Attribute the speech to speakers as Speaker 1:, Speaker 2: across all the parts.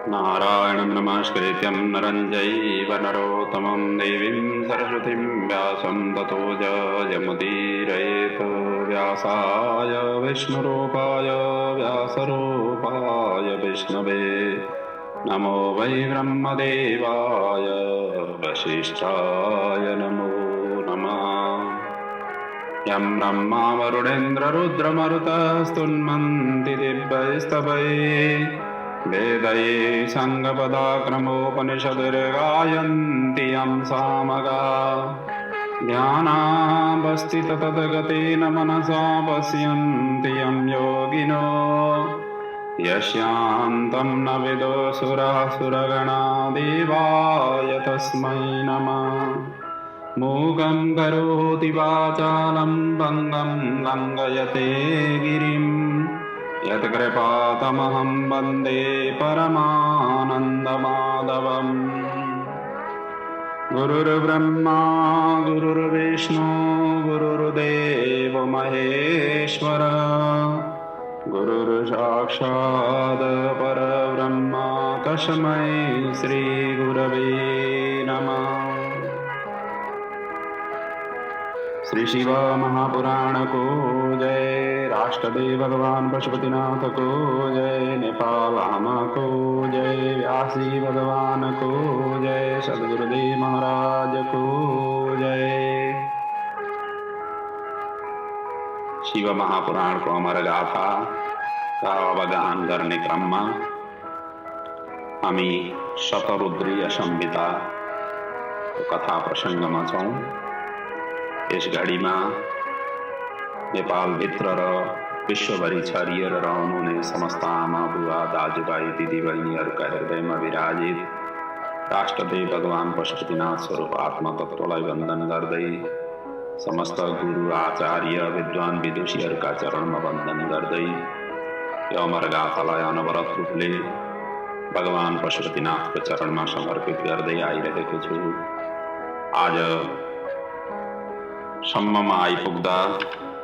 Speaker 1: नारायणं नमस्कृत्यं नरं चैव नरोत्तमं देवीं सरस्वतीं व्यासं ततो जयमुदीरयेत्। व्यासाय विष्णुरूपाय व्यासरूपाय विष्णवे नमो वै ब्रह्मदेवाय वसिष्ठाय नमो नमः। यं ब्रह्मा वरुणेन्द्ररुद्रमरुतस्तुन्वन्ति दिव्यैस्तवैः वेदैः सङ्गपदाक्रमोपनिषद्गायन्ति यं सामगाः। ध्यानावस्थिततद्गतेन मनसा पश्यन्ति यं योगिनो यस्यान्तं न विदुः सुरगणादेवाय तस्मै नमः। मूकं करोति वाचालं भङ्गं लङ्घयते गिरिं यत्कृपातमहं वन्दे परमानन्दमाधवम्। गुरुर्ब्रह्मा गुरुर्विष्णु गुरुर्देव महेश्वर गुरुर्साक्षात् परब्रह्म तस्मै श्रीगुरवे नमः। श्री शिव महापुराण को जय, राष्ट्रदेव भगवान पशुपतिनाथ को जय, नेपाल आमा को जय, व्यासी भगवान को जय, सद्गुरुदेव महाराज को जय। शिव महापुराण को अमर गाथा का अवगाहन करने क्रम में हमी शतरुद्रीय संहिता कथा प्रसंग में छौं। इस घड़ी में नेपाल भित्र र विश्वभरि छरिएर रहनुहुने समस्त आमा बुवा दाजुभाइ दिदीबहिनीहरूका हृदयमा विराजित राष्ट्रदेव भगवान पशुपतिनाथ स्वरूप आत्मतत्वलाई वन्दन गर्दै, समस्त गुरु आचार्य विद्वान विदुषीहरूका चरणमा वन्दन गर्दै यो अमर गाथालाई अनवरत रूपले भगवान पशुपतिनाथको चरणमा समर्पित गर्दै आइरहेको छु। आज सम्ममा आइपुग्दा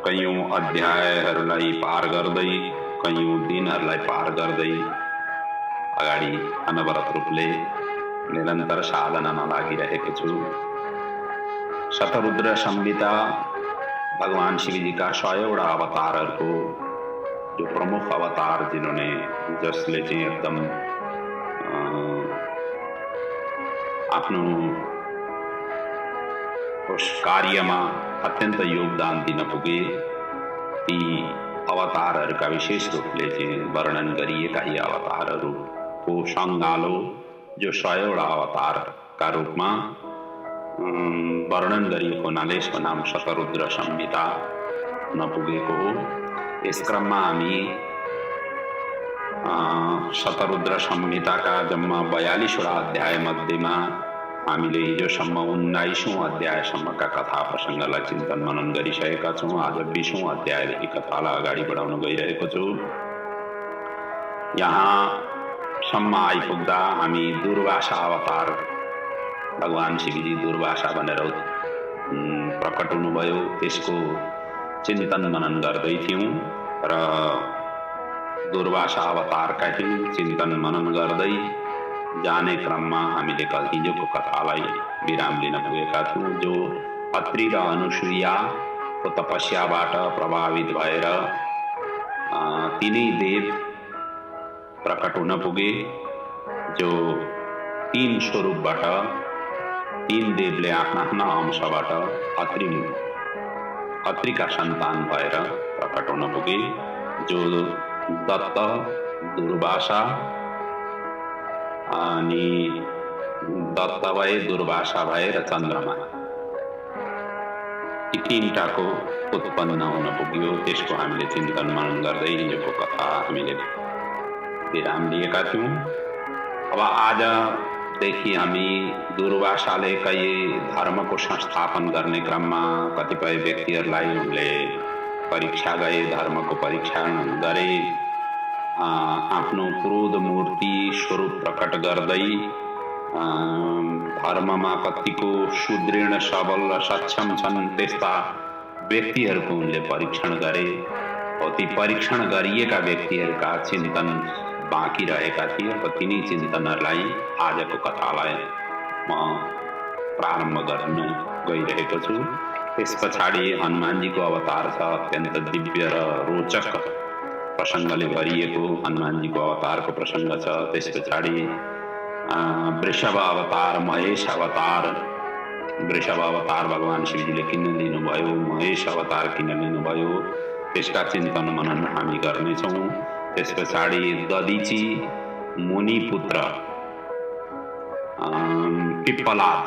Speaker 1: कयौं अध्यायहरूलाई पार गर्दै, कयौं दिनहरूलाई पार गर्दै अगाडि अनवरत रूपले निरन्तर साधनामा लागिरहेको छु। शतरुद्र संहिता भगवान शिवजीका 100वटा अवतारहरूको जो प्रमुख अवतार जिन्होंने जसले चाहिँ एकदम आफ्नो उस कार्यमा अत्यंत योगदान दिन पुगे ती अवतारहरूका विशेष रूपले चाहिँ वर्णन गरिएका यी अवतारहरूको सङ्गालो जो 100वटा अवतारका रूपमा वर्णन गरिएको हुनाले यसको नाम शतरुद्र संहिता हुन पुगेको हो। यस क्रममा हामी शतरुद्र संहिताका जम्मा 42वटा अध्याय मध्येमा हामीले हिजोसम्म 19औं अध्यायसम्मका कथा प्रसङ्गलाई चिन्तन मनन गरिसकेका छौँ। आज 20औं अध्यायदेखि कथालाई अगाडि बढाउन गइरहेको छु। यहाँसम्म आइपुग्दा हामी दुर्वासा अवतार भगवान शिवजी दुर्वासा भनेर प्रकट हुनुभयो त्यसको चिन्तन मनन गर्दै थियौँ र दुर्वासा अवतारका चिन्तन मनन गर्दै जाने क्रममा हामीले हिजोको कथालाई विराम लिन पुगेका थियौँ। जो अत्रि र अनुसुईयाको तपस्याबाट प्रभावित भएर तिनै देव प्रकट हुन पुगे, जो 3 स्वरूपबाट 3 देवले आफ्ना अंशबाट अत्रिका सन्तान भएर प्रकट हुन पुगे, जो दत्त, दुर्वासा अनि दत्त भए, दुर्वासा भए र चन्द्रमा, यी 3टाको उत्पन्न हुन पुग्यो। त्यसको हामीले चिन्तन मनन गर्दै हिजोको कथा हामीले विराम लिएका थियौँ। अब आजदेखि हामी दुर्वासाले कही धर्मको संस्थापन गर्ने क्रममा कतिपय व्यक्तिहरूलाई उनले परीक्षा गए, धर्मको परीक्षा गरे, आफ्नो क्रोध मूर्ति स्वरूप प्रकट गर्दै धर्ममा कतिको सुदृढ सबल र सक्षम छन् त्यस्ता व्यक्तिहरूको उनले परीक्षण गरे ती परीक्षण गरिएका व्यक्तिहरूका चिन्तन बाँकी रहेका थिए र तिनी चिन्तनहरूलाई आजको कथालाई म प्रारम्भ गर्न गइरहेको छु। त्यस पछाडि हनुमानजीको अवतार छ, अत्यन्त दिव्य र रोचक प्रसङ्गले भरिएको हनुमानजीको अवतारको प्रसङ्ग छ। त्यस पछाडि वृषभ अवतार, महेश अवतार, वृषभ अवतार भगवान शिवजीले किन लिनुभयो, महेश अवतार किन लिनुभयो, त्यसका चिन्तन मनन हामी गर्नेछौँ। त्यस पछाडि दधिची मुनिपुत्र पिप्पलाद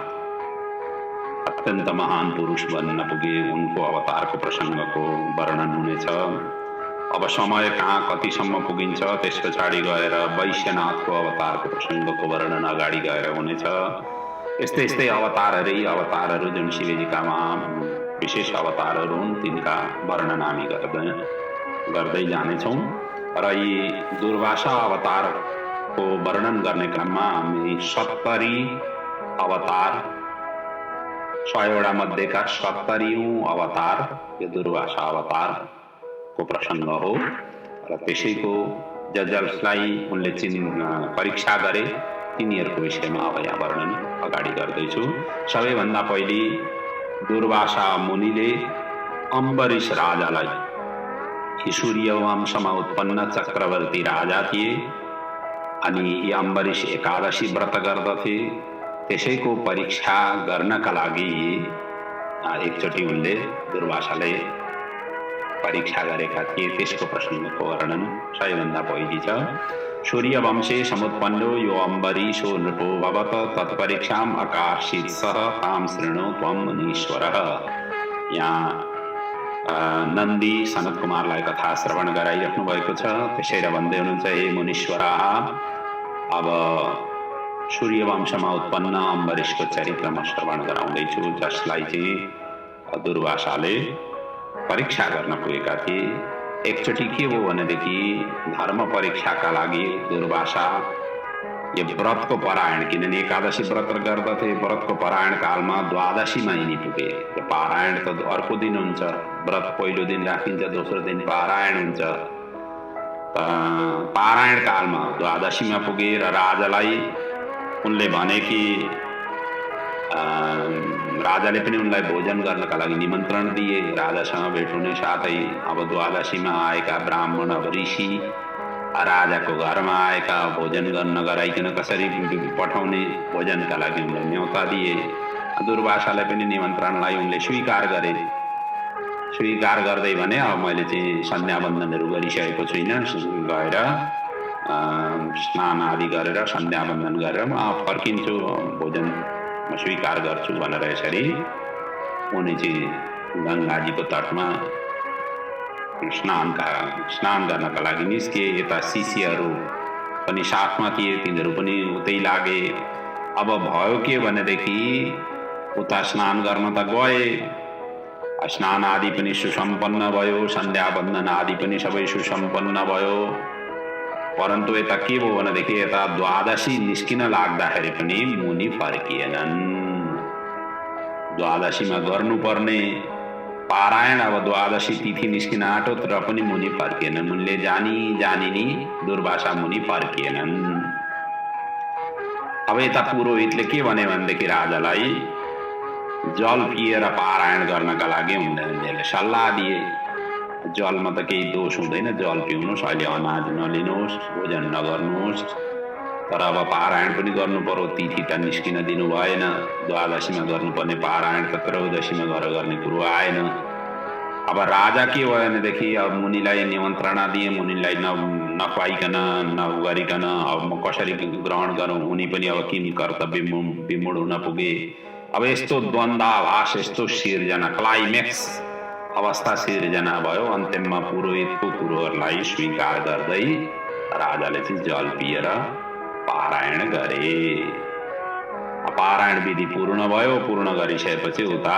Speaker 1: अत्यन्त महान पुरुष बन्न पुगे, उनको अवतारको प्रसङ्गको वर्णन हुनेछ। अब समय कहाँ कतिसम्म पुगिन्छ, त्यस पछाडि गएर वैश्यनाथको अवतारको प्रसङ्गको वर्णन अगाडि गएर हुनेछ। यस्तै यस्तै अवतारहरू जुन शिवजीका विशेष अवतारहरू हुन् तिनका वर्णन हामी गर्दै जानेछौँ। र यी दुर्वासा अवतारको वर्णन गर्ने क्रममा हामी 70 अवतार, 100 मध्येका 70औं अवतार यो दुर्वासा अवतारको प्रसङ्ग हो। र त्यसैको जसलाई उनले परीक्षा गरे तिनीहरूको विषयमा अब यहाँ वर्णन अगाडि गर्दैछु। सबैभन्दा पहिले दुर्वासा मुनिले अम्बरीश राजालाई, सूर्य वंशमा उत्पन्न चक्रवर्ती राजा थिए अनि यी अम्बरीश एकादशी व्रत गर्दथे। त्यसैको परीक्षा गर्नका लागि एकचोटि उनले दुर्वासाले परीक्षा गरेका थिए। त्यसको प्रसङ्गको वर्णन सबैभन्दा पहिले छ। सूर्य वंशे समुत्पन्नो यो अम्बरीशो नृपो भवत तत्परीक्षाम आकाशित सह ताम शृणु त्वं मुनीश्वरः। यहाँ नन्दी सनत कुमारलाई कथा श्रवण गराइराख्नु भएको छ। त्यसैले भन्दै हुनुहुन्छ, हे मुनीश्वरा, अब सूर्यवंशमा उत्पन्न अम्बरीशको चरित्र म श्रवण गराउँदैछु, जसलाई चाहिँ दुर्वासाले परीक्षा गर्न पुगेका थिए। एकचोटि के हो भनेदेखि धर्म परीक्षाका लागि दुर्वासा यो व्रतको परायण, किनभने एकादशी व्रत गर्दथे, व्रतको परायण कालमा द्वादशीमा यिनी पुगे। पारायण त अर्को दिन हुन्छ, व्रत पहिलो दिन राखिन्छ, दोस्रो दिन पारायण हुन्छ। पारायण कालमा द्वादशीमा पुगे र राजालाई उनले भने कि राजाले पनि उनलाई भोजन गर्नका लागि निमन्त्रण दिए। राजासँग भेट हुने साथै अब द्वादशीमा आएका ब्राह्मण, अब ऋषि राजाको घरमा आएका भोजन गर्न नगराइकन कसरी पठाउने, भोजनका लागि उनलाई न्यौता दिए। दुर्वासालाई पनि निमन्त्रणलाई उनले स्वीकार गरे। स्वीकार गर्दै भने अब मैले चाहिँ सन्ध्यावन्दनहरू गरिसकेको छुइनँ, गएर स्नान आदि गरेर सन्ध्यावन्दन गरेर म फर्किन्छु, भोजन म स्वीकार गर्छु भनेर यसरी उनी चाहिँ गङ्गाजीको तटमा स्नान गर्नका लागि निस्किए। यता शिष्यहरू पनि साथमा थिए, तिनीहरू पनि उतै लागे। अब भयो के भनेदेखि उता स्नान गर्न त गए, स्नान आदि पनि सुसम्पन्न भयो, सन्ध्यावन्दन आदि पनि सबै सुसम्पन्न भयो। परन्तु यता के भयो भनेदेखि यता द्वादशी निस्किन लाग्दाखेरि पनि मुनि फर्किएनन्। द्वादशीमा गर्नुपर्ने पारायण अब द्वादशी तिथि निस्किन आँटो तर पनि मुनि फर्किएनन्। उनले जानी नि दुर्वासा मुनि फर्किएनन्। अब यता पुरोहितले के भने भनेदेखि राजालाई जल पिएर पारायण गर्नका लागि उनले सल्लाह दिए। जलमा त केही दोष हुँदैन, जल पिउनुहोस्, अहिले अनाज नलिनुहोस्, भोजन नगर्नुहोस्, तर अब पारायण पनि गर्नु पर्यो, तिथि त निस्किन दिनु भएन। द्वादशीमा गर्नुपर्ने पारायण त त्रयोदशीमा गर्ने कुरो आएन। अब राजा के भयो भनेदेखि अब मुनिलाई निमन्त्रणा दिए, मुनिलाई नखुवाइकन नगरिकन अब म कसरी ग्रहण गरौँ, उनी पनि अब किन कर्तव्य विमूढ हुन पुगे। अब यस्तो द्वन्द्वाभास, यस्तो सिर्जना, क्लाइमेक्स अवस्था सिर्जना भयो। अन्त्यमा पुरोहितको कुरोहरूलाई स्वीकार गर्दै राजाले चाहिँ जल पिएर पारायण गरे। पारायण विधि पूर्ण भयो। पूर्ण गरिसकेपछि उता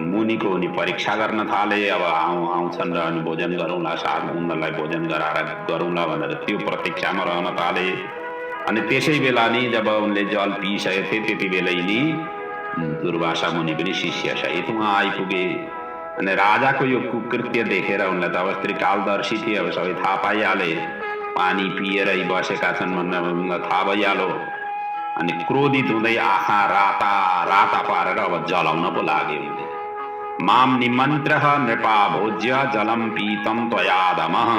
Speaker 1: मुनिको उनी परीक्षा गर्न थाले। अब आउँछन् र अनि भोजन गरौँला, साथ उनीहरूलाई भोजन गराएर गरौँला भनेर त्यो प्रतीक्षामा रहन थाले। अनि त्यसै बेला नि जब उनले जल पिइसकेको थिए त्यति बेलै नि दुर्वासा मुनि पनि शिष्य सहित उहाँ आइपुगे। अनि राजाको यो कुकृत्य देखेर उनलाई त अब त्रिकालदर्शी थिए, अब सबै थाहा पाइहाले, पानी पिएर बसेका छन् भनेर उनलाई थाहा भइहाल्यो। अनि क्रोधित हुँदै आँखा राता राता पारेर अब जलाउन पो लाग्यो। माम निमन्त्रः नृपा भोज्य जलम पीतम त्वयादमः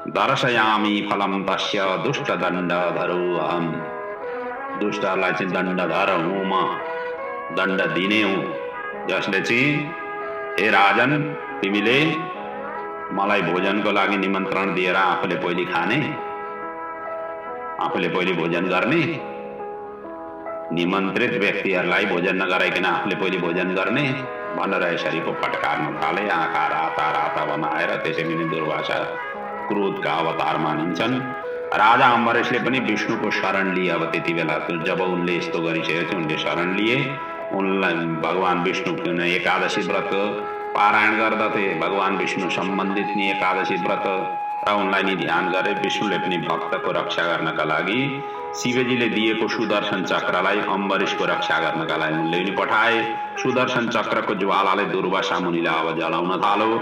Speaker 1: दर्शयामि फलम तस्य दुष्ट दण्डधरो अहम। दुष्टलाई चाहिँ दण्डधर हुँ म, दण्ड दिने हुँ, जसले चाहिँ हे राजन तिमीले मलाई भोजनको लागि निमन्त्रण दिएर आफूले पहिले खाने, आफूले पहिले भोजन गर्ने, निमन्त्रित व्यक्तिहरूलाई भोजन नगराइकन आफूले पहिले भोजन गर्ने भनेर यसरी पो फटकार्न थाले। आँखा राता राता बनाएर त्यसैले नै दुर्वासा क्रोधका अवतार मानिन्छन्। राजा अम्बरीशले पनि विष्णुको शरण लिए। अब त्यति बेला जब उनले यस्तो गरिसकेपछि उनले शरण लिए। उनलाई भगवान विष्णु एकादशी व्रत पारायण गर्दथे, भगवान विष्णु सम्बन्धित नि एकादशी व्रत, र उनलाई नि ध्यान गरे। विष्णुले पनि भक्तको रक्षा गर्नका लागि शिवजीले दिएको सुदर्शन चक्रलाई अम्बरीशको रक्षा गर्नका लागि उनले नि पठाए। सुदर्शन चक्रको ज्वालाले दुर्वासा मुनिलाई अब जलाउन थाल्यो।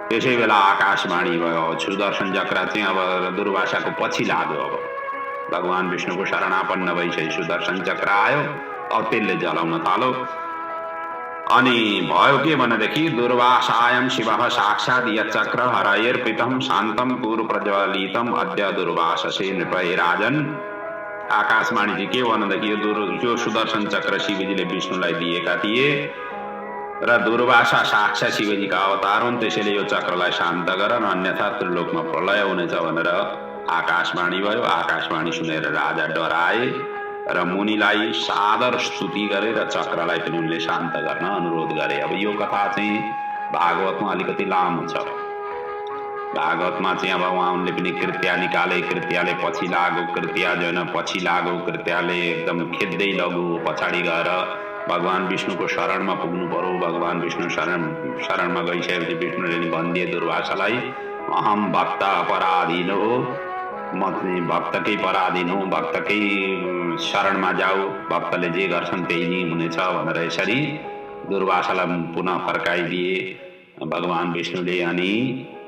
Speaker 1: त्यसै बेला आकाशवाणी भयो। सुदर्शन चक्र चाहिँ अब दुर्वासाको पछि लाग्यो। अब भगवान विष्णुको शरणापन्न भइसके सुदर्शन चक्र आयो, अब त्यसले जलाउन थाल्यो। अनि भयो के भनेदेखि दुर्वासायम शिवः साक्षात् यच्चक्र हरयर्पितम शान्तम कुरु प्रज्वलितम अद्य दुर्वाससे नृपये राजन। आकाशवाणी चाहिँ के भनेदेखि यो सुदर्शन चक्र शिवजीले विष्णुलाई दिएका थिए र दुर्वासा साक्षात् शिवजीका अवतार हुन्, त्यसैले यो चक्रलाई शान्त गर, अन्यथा त्रिलोकमा प्रलय हुनेछ भनेर आकाशवाणी भयो। आकाशवाणी सुनेर राजा डराए र मुनिलाई सादर स्तुति गरे र चक्रलाई पनि उनले शान्त गर्न अनुरोध गरे। अब यो कथा चाहिँ भागवतमा अलिकति लामो छ। भागवतमा चाहिँ अब उहाँ उनले पनि कृत्या निकाले, कृत्याले पछि लाग्यो, कृत्या जन पछि लाग्यो, कृत्याले एकदम खेद्दै लग्यो, पछाडि गएर भगवान विष्णुको शरणमा पुग्नु पर्यो। भगवान विष्णु शरणमा गइसकेपछि विष्णुले नि भनिदिए दुर्वासालाई, अहम भक्त अपराधीन हो, म चाहिँ भक्तकै पराधीन हो, भक्तकै शरणमा जाऊ, भक्तले जे गर्छन् त्यही नै हुनेछ भनेर यसरी दुर्वासालाई पुनः फर्काइदिए भगवान विष्णुले। अनि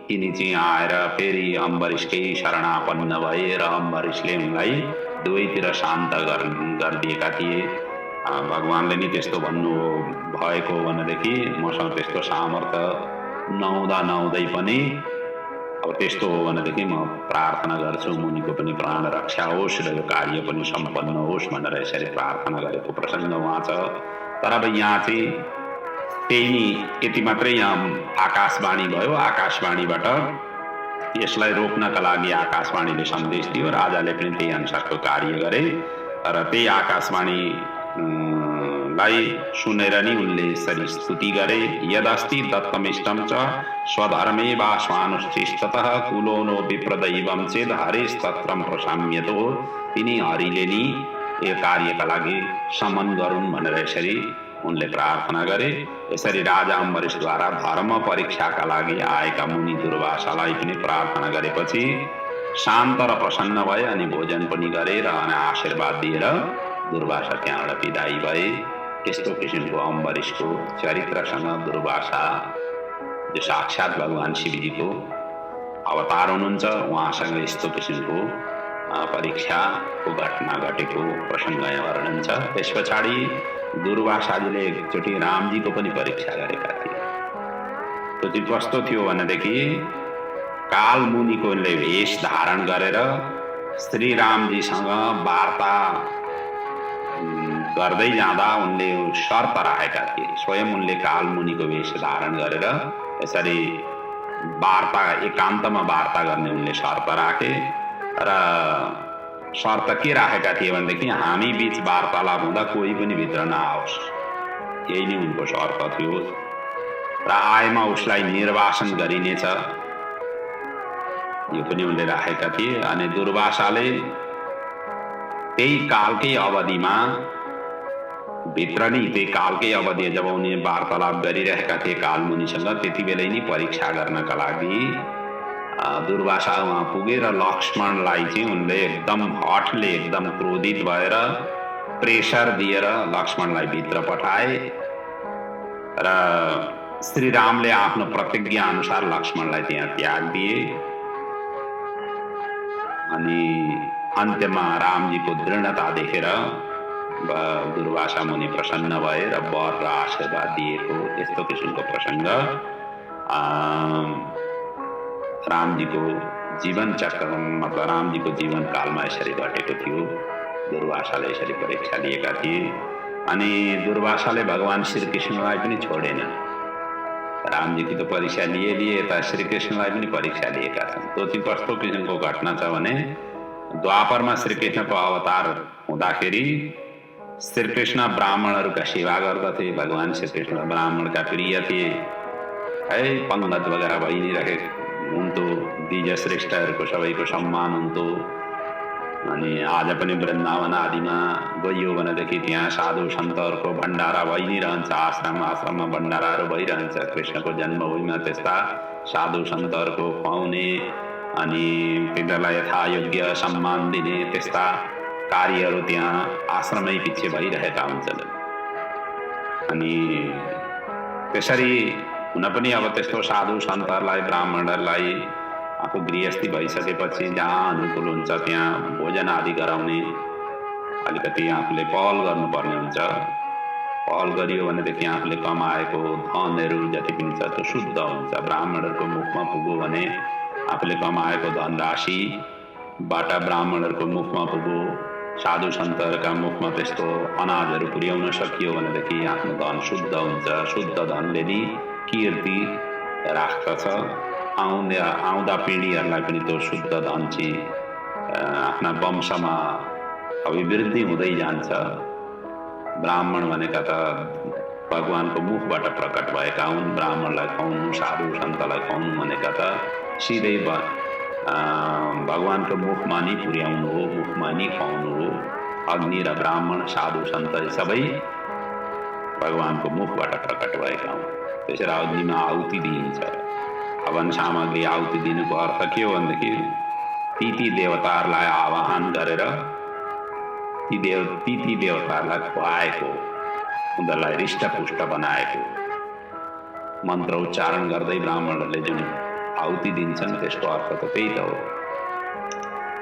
Speaker 1: तिनी चाहिँ आएर फेरि अम्बरीशकै शरणापन्न भए र अम्बरीशले उनलाई दुवैतिर शान्त गरिदिएका थिए। भगवानले नि त्यस्तो भन्नु भएको भनेदेखि मसँग त्यस्तो सामर्थ्य नहुँदै पनि अब त्यस्तो हो भनेदेखि म प्रार्थना गर्छु मुनिको पनि प्राण रक्षा होस् र यो कार्य पनि सम्पन्न होस् भनेर यसरी प्रार्थना गरेको प्रसङ्ग उहाँ छ। तर अब यहाँ चाहिँ त्यही नि यति मात्रै यहाँ आकाशवाणी भयो। आकाशवाणीबाट यसलाई रोक्नका लागि आकाशवाणीले सन्देश दियो, राजाले पनि त्यही अनुसारको कार्य गरे र त्यही आकाशवाणी लाई सुनेर नि उनले यसरी स्तुति गरे। यदस्ति दत्तमिष्टम च स्वधर्मे वा स्वानुष्ठिष्टतः कुलो नो विप्रदैवम चेद हरेस्तत्रम प्रशाम्यतो। तिनी हरिले नि यो कार्यका लागि समन गरून् भनेर यसरी उनले प्रार्थना गरे। यसरी राजा अम्बरीशद्वारा धर्म परीक्षाका लागि आएका मुनि दुर्वासालाई पनि प्रार्थना गरेपछि शान्त र प्रसन्न भए। अनि भोजन पनि गरे र अनि आशीर्वाद दिएर दुर्वासा त्यहाँबाट विदाई भए। यस्तो किसिमको अम्बरीशको चरित्रसँग दुर्वासा जो साक्षात् भगवान शिवजीको अवतार हुनुहुन्छ, उहाँसँग यस्तो किसिमको परीक्षाको घटना घटेको प्रसङ्ग यहाँ वर्णन छ। त्यस पछाडि दुर्वासाजीले एकचोटि रामजीको पनि परीक्षा गरेका थिए। त्यो चाहिँ कस्तो थियो भनेदेखि काल मुनिको वेश धारण गरेर श्री रामजीसँग वार्ता गर्दै जाँदा उनले शर्त राखेका थिए। स्वयं उनले काल मुनिको वेश धारण गरेर यसरी वार्ता एकान्तमा वार्ता गर्ने उनले शर्त राखे। र शर्त के राखेका थिए भनेदेखि हामी बीच वार्तालाप हुँदा कोही पनि भित्र नआओस्, यही नै उनको शर्त थियो। र आएमा उसलाई निर्वासन गरिनेछ, यो पनि उनले राखेका थिए। अनि दुर्वासाले त्यही कालकै अवधिमा भित्र नै त्यही कालकै अवधि जब उनी वार्तालाप गरिरहेका थिए कालमुनिसँग, त्यति बेलै नै परीक्षा गर्नका लागि दुर्वासा उहाँ पुगेर लक्ष्मणलाई चाहिँ उनले एकदम हठले एकदम क्रोधित भएर प्रेसर दिएर लक्ष्मणलाई भित्र पठाए र श्री रामले आफ्नो प्रतिज्ञा अनुसार लक्ष्मणलाई त्यहाँ त्याग दिए अनि अन्त्यमा रामजीको दृढता देखेर दुर्वासा मुनि प्रसन्न भए र वर र आशीर्वाद दिएको यस्तो किसिमको प्रसङ्ग रामजीको जीवन चक्र मतलब रामजीको जीवन कालमा यसरी घटेको थियो। दुर्वासाले यसरी परीक्षा लिएका थिए अनि दुर्वासाले भगवान श्रीकृष्णलाई पनि छोडेन। रामजीको त परीक्षा लिए यता श्रीकृष्णलाई पनि परीक्षा लिएका छन्। त्यो चाहिँ कस्तो किसिमको घटना छ भने द्वापरमा श्रीकृष्णको अवतार हुँदाखेरि श्रीकृष्ण ब्राह्मणहरूका सेवा गर्दथे। भगवान श्रीकृष्ण ब्राह्मणका प्रिय थिए है, पंगत वगैरह भइ नै रहेको हुन्थ्यो, द्विज श्रेष्ठहरूको सबैको सम्मान हुन्थ्यो। अनि आज पनि वृन्दावन आदिमा गइयो भनेदेखि त्यहाँ साधु सन्तहरूको भण्डारा भइ नै रहन्छ। आश्रममा भण्डाराहरू भइरहन्छ। कृष्णको जन्मभूमिमा त्यस्ता साधु सन्तहरूको खुवाउने अनि तिनीहरूलाई यथायोग्य सम्मान दिने त्यस्ता कार्यहरू त्यहाँ आश्रमै पछि भइरहेका हुन्छन्। अनि त्यसरी हुन पनि अब त्यस्तो साधु सन्तहरूलाई ब्राह्मणहरूलाई आफू गृहस्थी भइसकेपछि जहाँ अनुकूल हुन्छ त्यहाँ भोजन आदि गराउने अलिकति आफूले पहल गर्नुपर्ने हुन्छ। पहल गरियो भनेदेखि आफूले कमाएको धनहरू जति पनि छ त्यो शुद्ध हुन्छ। ब्राह्मणहरूको मुखमा पुग्यो भने आफूले कमाएको धनराशिबाट ब्राह्मणहरूको मुखमा पुग्यो, साधु सन्तहरूका मुखमा त्यस्तो अनाजहरू पुर्याउन सकियो भनेदेखि आफ्नो धन शुद्ध हुन्छ। शुद्ध धनले नि कीर्ति राख्दछ। आउँदा पिँढीहरूलाई पनि त्यो शुद्ध धन चाहिँ आफ्ना वंशमा अभिवृद्धि हुँदै जान्छ। ब्राह्मण भनेका त भगवानको मुखबाट प्रकट भएका हुन्। ब्राह्मणलाई खुवाउनु, साधु सन्तलाई खुवाउनु भनेका त सिधै भगवानको मुखमा नि पुर्याउनु हो, मुखमा नि खुवाउनु हो। अग्नि र ब्राह्मण साधु सन्त सबै भगवानको मुखबाट प्रकट भएका हुन्। त्यसरी अग्निमा आहुति दिइन्छ। हवन सामग्री आहुति दिनुको अर्थ के हो भनेदेखि ती देवताहरूलाई आवाहन गरेर ती देवताहरूलाई खुवाएको, उनीहरूलाई हृष्टपुष्ट बनाएको मन्त्र उच्चारण गर्दै ब्राह्मणहरूले जुन आहुति दिन्छन् त्यसको अर्थ त त्यही त हो।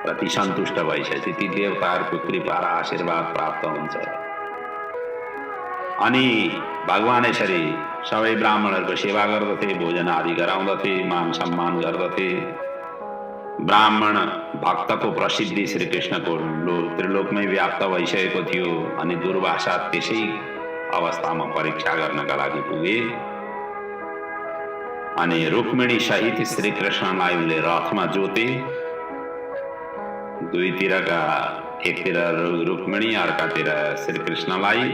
Speaker 1: र ती सन्तुष्ट भइसकेपछि ती देवताहरूको कृपा र आशीर्वाद प्राप्त हुन्छ। अनि भगवान यसरी सबै ब्राह्मणहरूको सेवा गर्दथे, भोजन आदि गराउँदथे, मान सम्मान गर्दथे। ब्राह्मण भक्तको प्रसिद्धि श्रीकृष्णको त्रिलोकमै व्याप्त भइसकेको थियो। अनि दुर्वासा त्यसै अवस्थामा परीक्षा गर्नका लागि पुगे। अनि रुक्मिणी सहित श्रीकृष्णलाई उनले रथमा जोते। दुईतिरका एकतिर रुक्मिणी अर्कातिर श्रीकृष्णलाई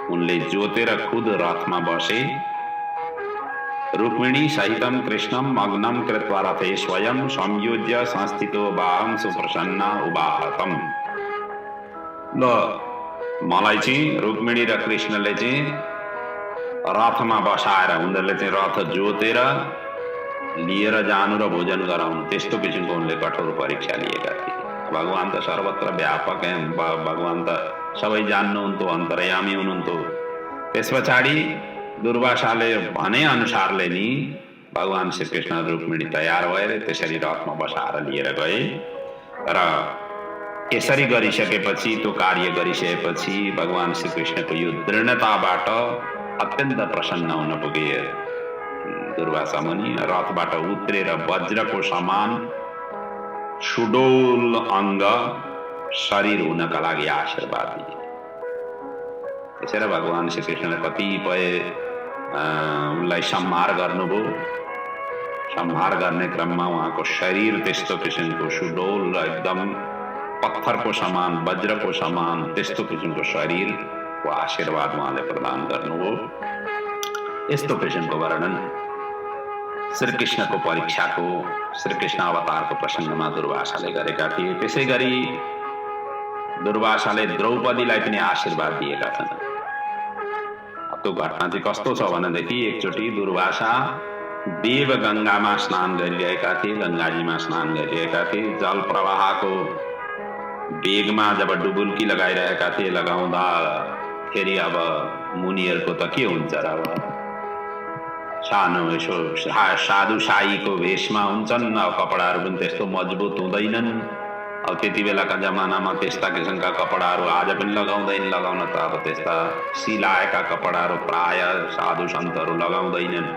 Speaker 1: उनले जोतेर खुद रथमा बसे। रुक्मिणी सहितं कृष्णं मग्नं कृत्वा रथे स्वयं संयोज्य संस्थितो बाहं सुप्रसन्न उवाहतम्। ल मलाई चाहिँ रुक्मिणी र कृष्णले चाहिँ रथमा बसाएर उनीहरूले चाहिँ रथ जोतेर लिएर जानु र भोजन गराउनु त्यस्तो किसिमको उनले कठोर परीक्षा लिएका थिए। भगवान त सर्वत्र व्यापक है। भगवान त सबै जान्नुहुन्थ्यो, अन्तर्यामी हुनुहुन्थ्यो। त्यस पछाडि दुर्वासाले भने अनुसारले नि भगवान श्रीकृष्ण रुक्मिणी तयार भएर त्यसरी रथमा बसाएर लिएर गए। र यसरी गरिसकेपछि त्यो कार्य गरिसकेपछि भगवान श्रीकृष्णको यो दृढताबाट अत्यन्त प्रसन्न हुन पुगे। दुर्वासा मुनि रथबाट उत्रेर वज्रको समान सुडोल अङ्ग शरीर हुनका लागि आशीर्वाद दिए। त्यसैले भगवान श्रीकृष्णले कतिपय उनलाई संहार गर्नुभयो। संहार गर्ने क्रममा उहाँको शरीर त्यस्तो किसिमको सुडोल र एकदम पत्थरको समान, वज्रको समान त्यस्तो किसिमको शरीरको आशीर्वाद उहाँले प्रदान गर्नुभयो। यस्तो किसिमको वर्णन श्रीकृष्णको परीक्षाको, श्रीकृष्ण अवतारको प्रसङ्गमा दुर्वासाले गरेका थिए। त्यसै गरी दुर्वासाले द्रौपदीलाई पनि आशीर्वाद दिएका छन्। त्यो घटना चाहिँ कस्तो छ भनेदेखि एकचोटि दुर्वासा देव गङ्गामा स्नान गरिरहेका थिए, गङ्गाजीमा स्नान गरिरहेका थिए। जल प्रवाहको वेगमा जब डुबुल्की लगाइरहेका थिए, लगाउँदाखेरि अब मुनिहरूको त के हुन्छ र अब सानो यसो साधु साईको भेषमा हुन्छन्। अब कपडाहरू पनि त्यस्तो मजबुत हुँदैनन्। अब त्यति बेलाका जमानामा त्यस्ता किसिमका कपडाहरू आज पनि लगाउँदैन। लगाउन त अब त्यस्ता सिलाएका कपडाहरू प्राय साधु सन्तहरू लगाउँदैनन्।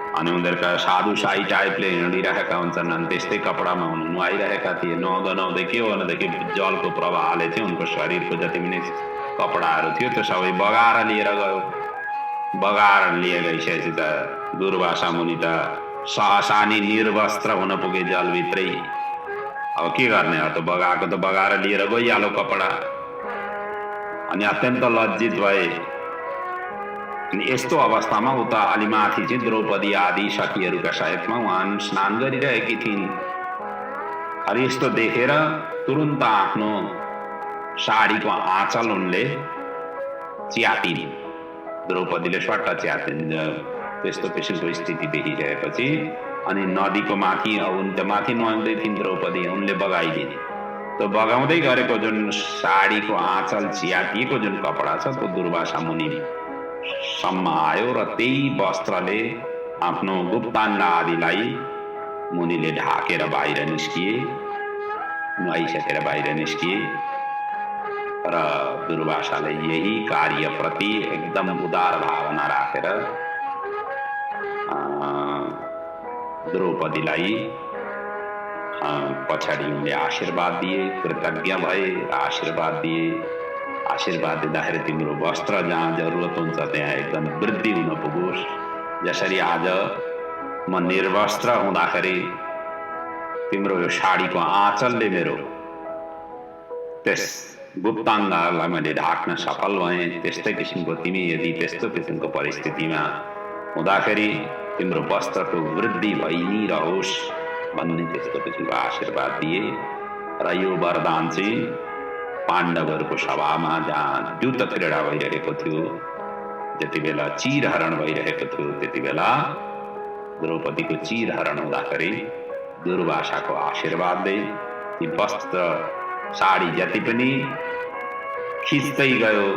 Speaker 1: अनि उनीहरूका साधु साई टाइपले हिँडिरहेका हुन्छन्। अनि त्यस्तै कपडामा नुहाइरहेका थिए। नुहाउँदै के हो भनेदेखि जलको प्रवाहले चाहिँ उनको शरीरको जति पनि कपडाहरू थियो त्यो सबै बगाएर लिएर गयो। बगाएर लिए गइसकेपछि त दुर्वासा मुनि त सहसा नि निर्वस्त्र हुन पुगे जलभित्रै। अब के गर्ने, अब त बगाएको त बगाएर लिएर गइहाल्यो कपडा। अनि अत्यन्त लज्जित भए। अनि यस्तो अवस्थामा उता अलि माथि चाहिँ द्रौपदी आदि सखीहरूका सहितमा उहाँ स्नान गरिरहेकी थिइन्। अनि यस्तो देखेर तुरुन्त आफ्नो साडीको आँचल उनले च्यातिन्। द्रौपदीले स्वाट्ट च्यातिन्। त्यस्तो किसिमको स्थिति देखिसकेपछि अनि नदीको माथि उनले माथि नुहाउँदै थिइन् द्रौपदी, उनले बगाइदिने। त्यो बगाउँदै गरेको जुन साडीको आँचल च्यातिएको जुन कपडा छ त्यो दुर्वासा मुनि सम्म आयो र त्यही वस्त्रले आफ्नो गुप्ताङ्ग आदिलाई मुनिले ढाकेर बाहिर निस्किए। नुहाइसकेर बाहिर निस्किए र दुर्वासाले यही कार्यप्रति एकदम उदार भावना राखेर द्रौपदीलाई पछाडि उनले आशीर्वाद दिए। कृतज्ञ भए, आशीर्वाद दिए। आशीर्वाद दिँदाखेरि तिम्रो वस्त्र जहाँ जरुरत हुन्छ त्यहाँ एकदम वृद्धि हुन पुगोस्। जसरी आज म निर्वस्त्र हुँदाखेरि तिम्रो यो साडीको आँचलले मेरो त्यस गुप्ताङ्गलाई मैले ढाक्न सफल भएँ, त्यस्तै किसिमको तिमी यदि त्यस्तो किसिमको परिस्थितिमा हुँदाखेरि तिम्रो वस्त्रको वृद्धि भइ नै रहोस् भन्ने त्यस्तो किसिमको आशीर्वाद दिए। र यो वरदान चाहिँ पाण्डवहरूको सभामा जहाँ युद्ध क्रीडा भइरहेको थियो, जति बेला चिरहरण भइरहेको थियो, त्यति बेला द्रौपदीको चिरहरण हुँदाखेरि दुर्वासाको आशीर्वादले ती वस्त्र साडी जति पनि खिच्दै गयो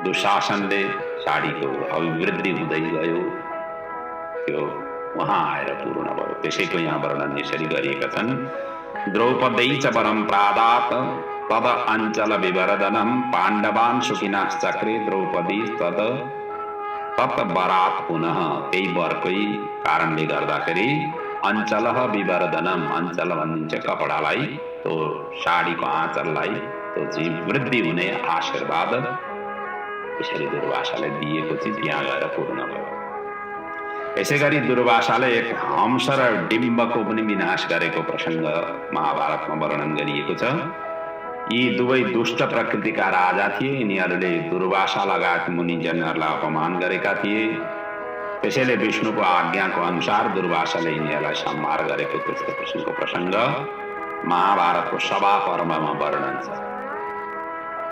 Speaker 1: दुशासनले, साडीको अभिवृद्धि हुँदै गयो, त्यो वहाँ आएर पूर्ण भयो। त्यसैको यहाँ वर्णन यसरी गरिएका छन्। द्रौपदै च वरम प्रादात तद अञ्चल विवर्धनम पाण्डवान् सुखिनः चक्रे द्रौपदी तद तत् वरात पुनः। त्यही वरकै कारणले गर्दाखेरि अञ्चल विवर्धनम, अञ्चल भनिन्छ कपडालाई, त्यो साडीको आँचललाई त्यो चाहिँ वृद्धि हुने आशीर्वाद यसरी दुर्वासाले दिएको चाहिँ त्यहाँ गएर पूर्ण भयो। यसै गरी दुर्वासाले एक हंस र डिम्बको पनि विनाश गरेको प्रसङ्ग महाभारतमा वर्णन गरिएको छ। यी दुवै दुष्ट प्रकृतिका राजा थिए। यिनीहरूले दुर्वासा लगायत मुनिजनहरूलाई अपमान गरेका थिए। त्यसैले विष्णुको आज्ञाको अनुसार दुर्वासाले यिनीहरूलाई संहार गरेको त्यस्तो किसिमको प्रसङ्ग महाभारतको सभा पर्वमा वर्णन छ।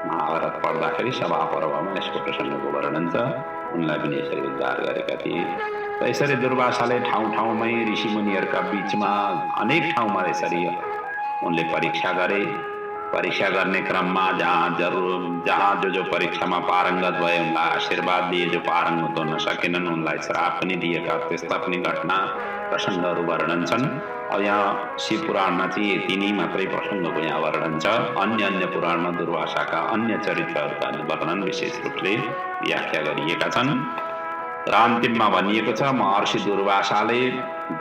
Speaker 1: महाभारत पढ्दाखेरि सभा पर्वमा यसको प्रसङ्गको वर्णन छ। उनलाई पनि यसरी उद्धार गरेका थिए। र यसरी दुर्वासाले ठाउँ ठाउँमै ऋषिमुनिहरूका बिचमा अनेक ठाउँमा यसरी उनले परीक्षा गरे। परीक्षा गर्ने क्रममा जहाँ जो परीक्षामा पारङ्गत भए उनलाई आशीर्वाद दिए, जो पारङ्गत हुन सकेनन् उनलाई श्राप पनि दिएका त्यस्ता पनि घटना प्रसङ्गहरू वर्णन छन्। अब यहाँ शिव पुराणमा चाहिँ यति नै मात्रै प्रसङ्गको यहाँ वर्णन छ। अन्य पुराणमा दुर्वासाका अन्य चरित्रहरूका वर्णन विशेष रूपले व्याख्या गरिएका छन्। र अन्तिममा भनिएको छ महर्षि दुर्वासाले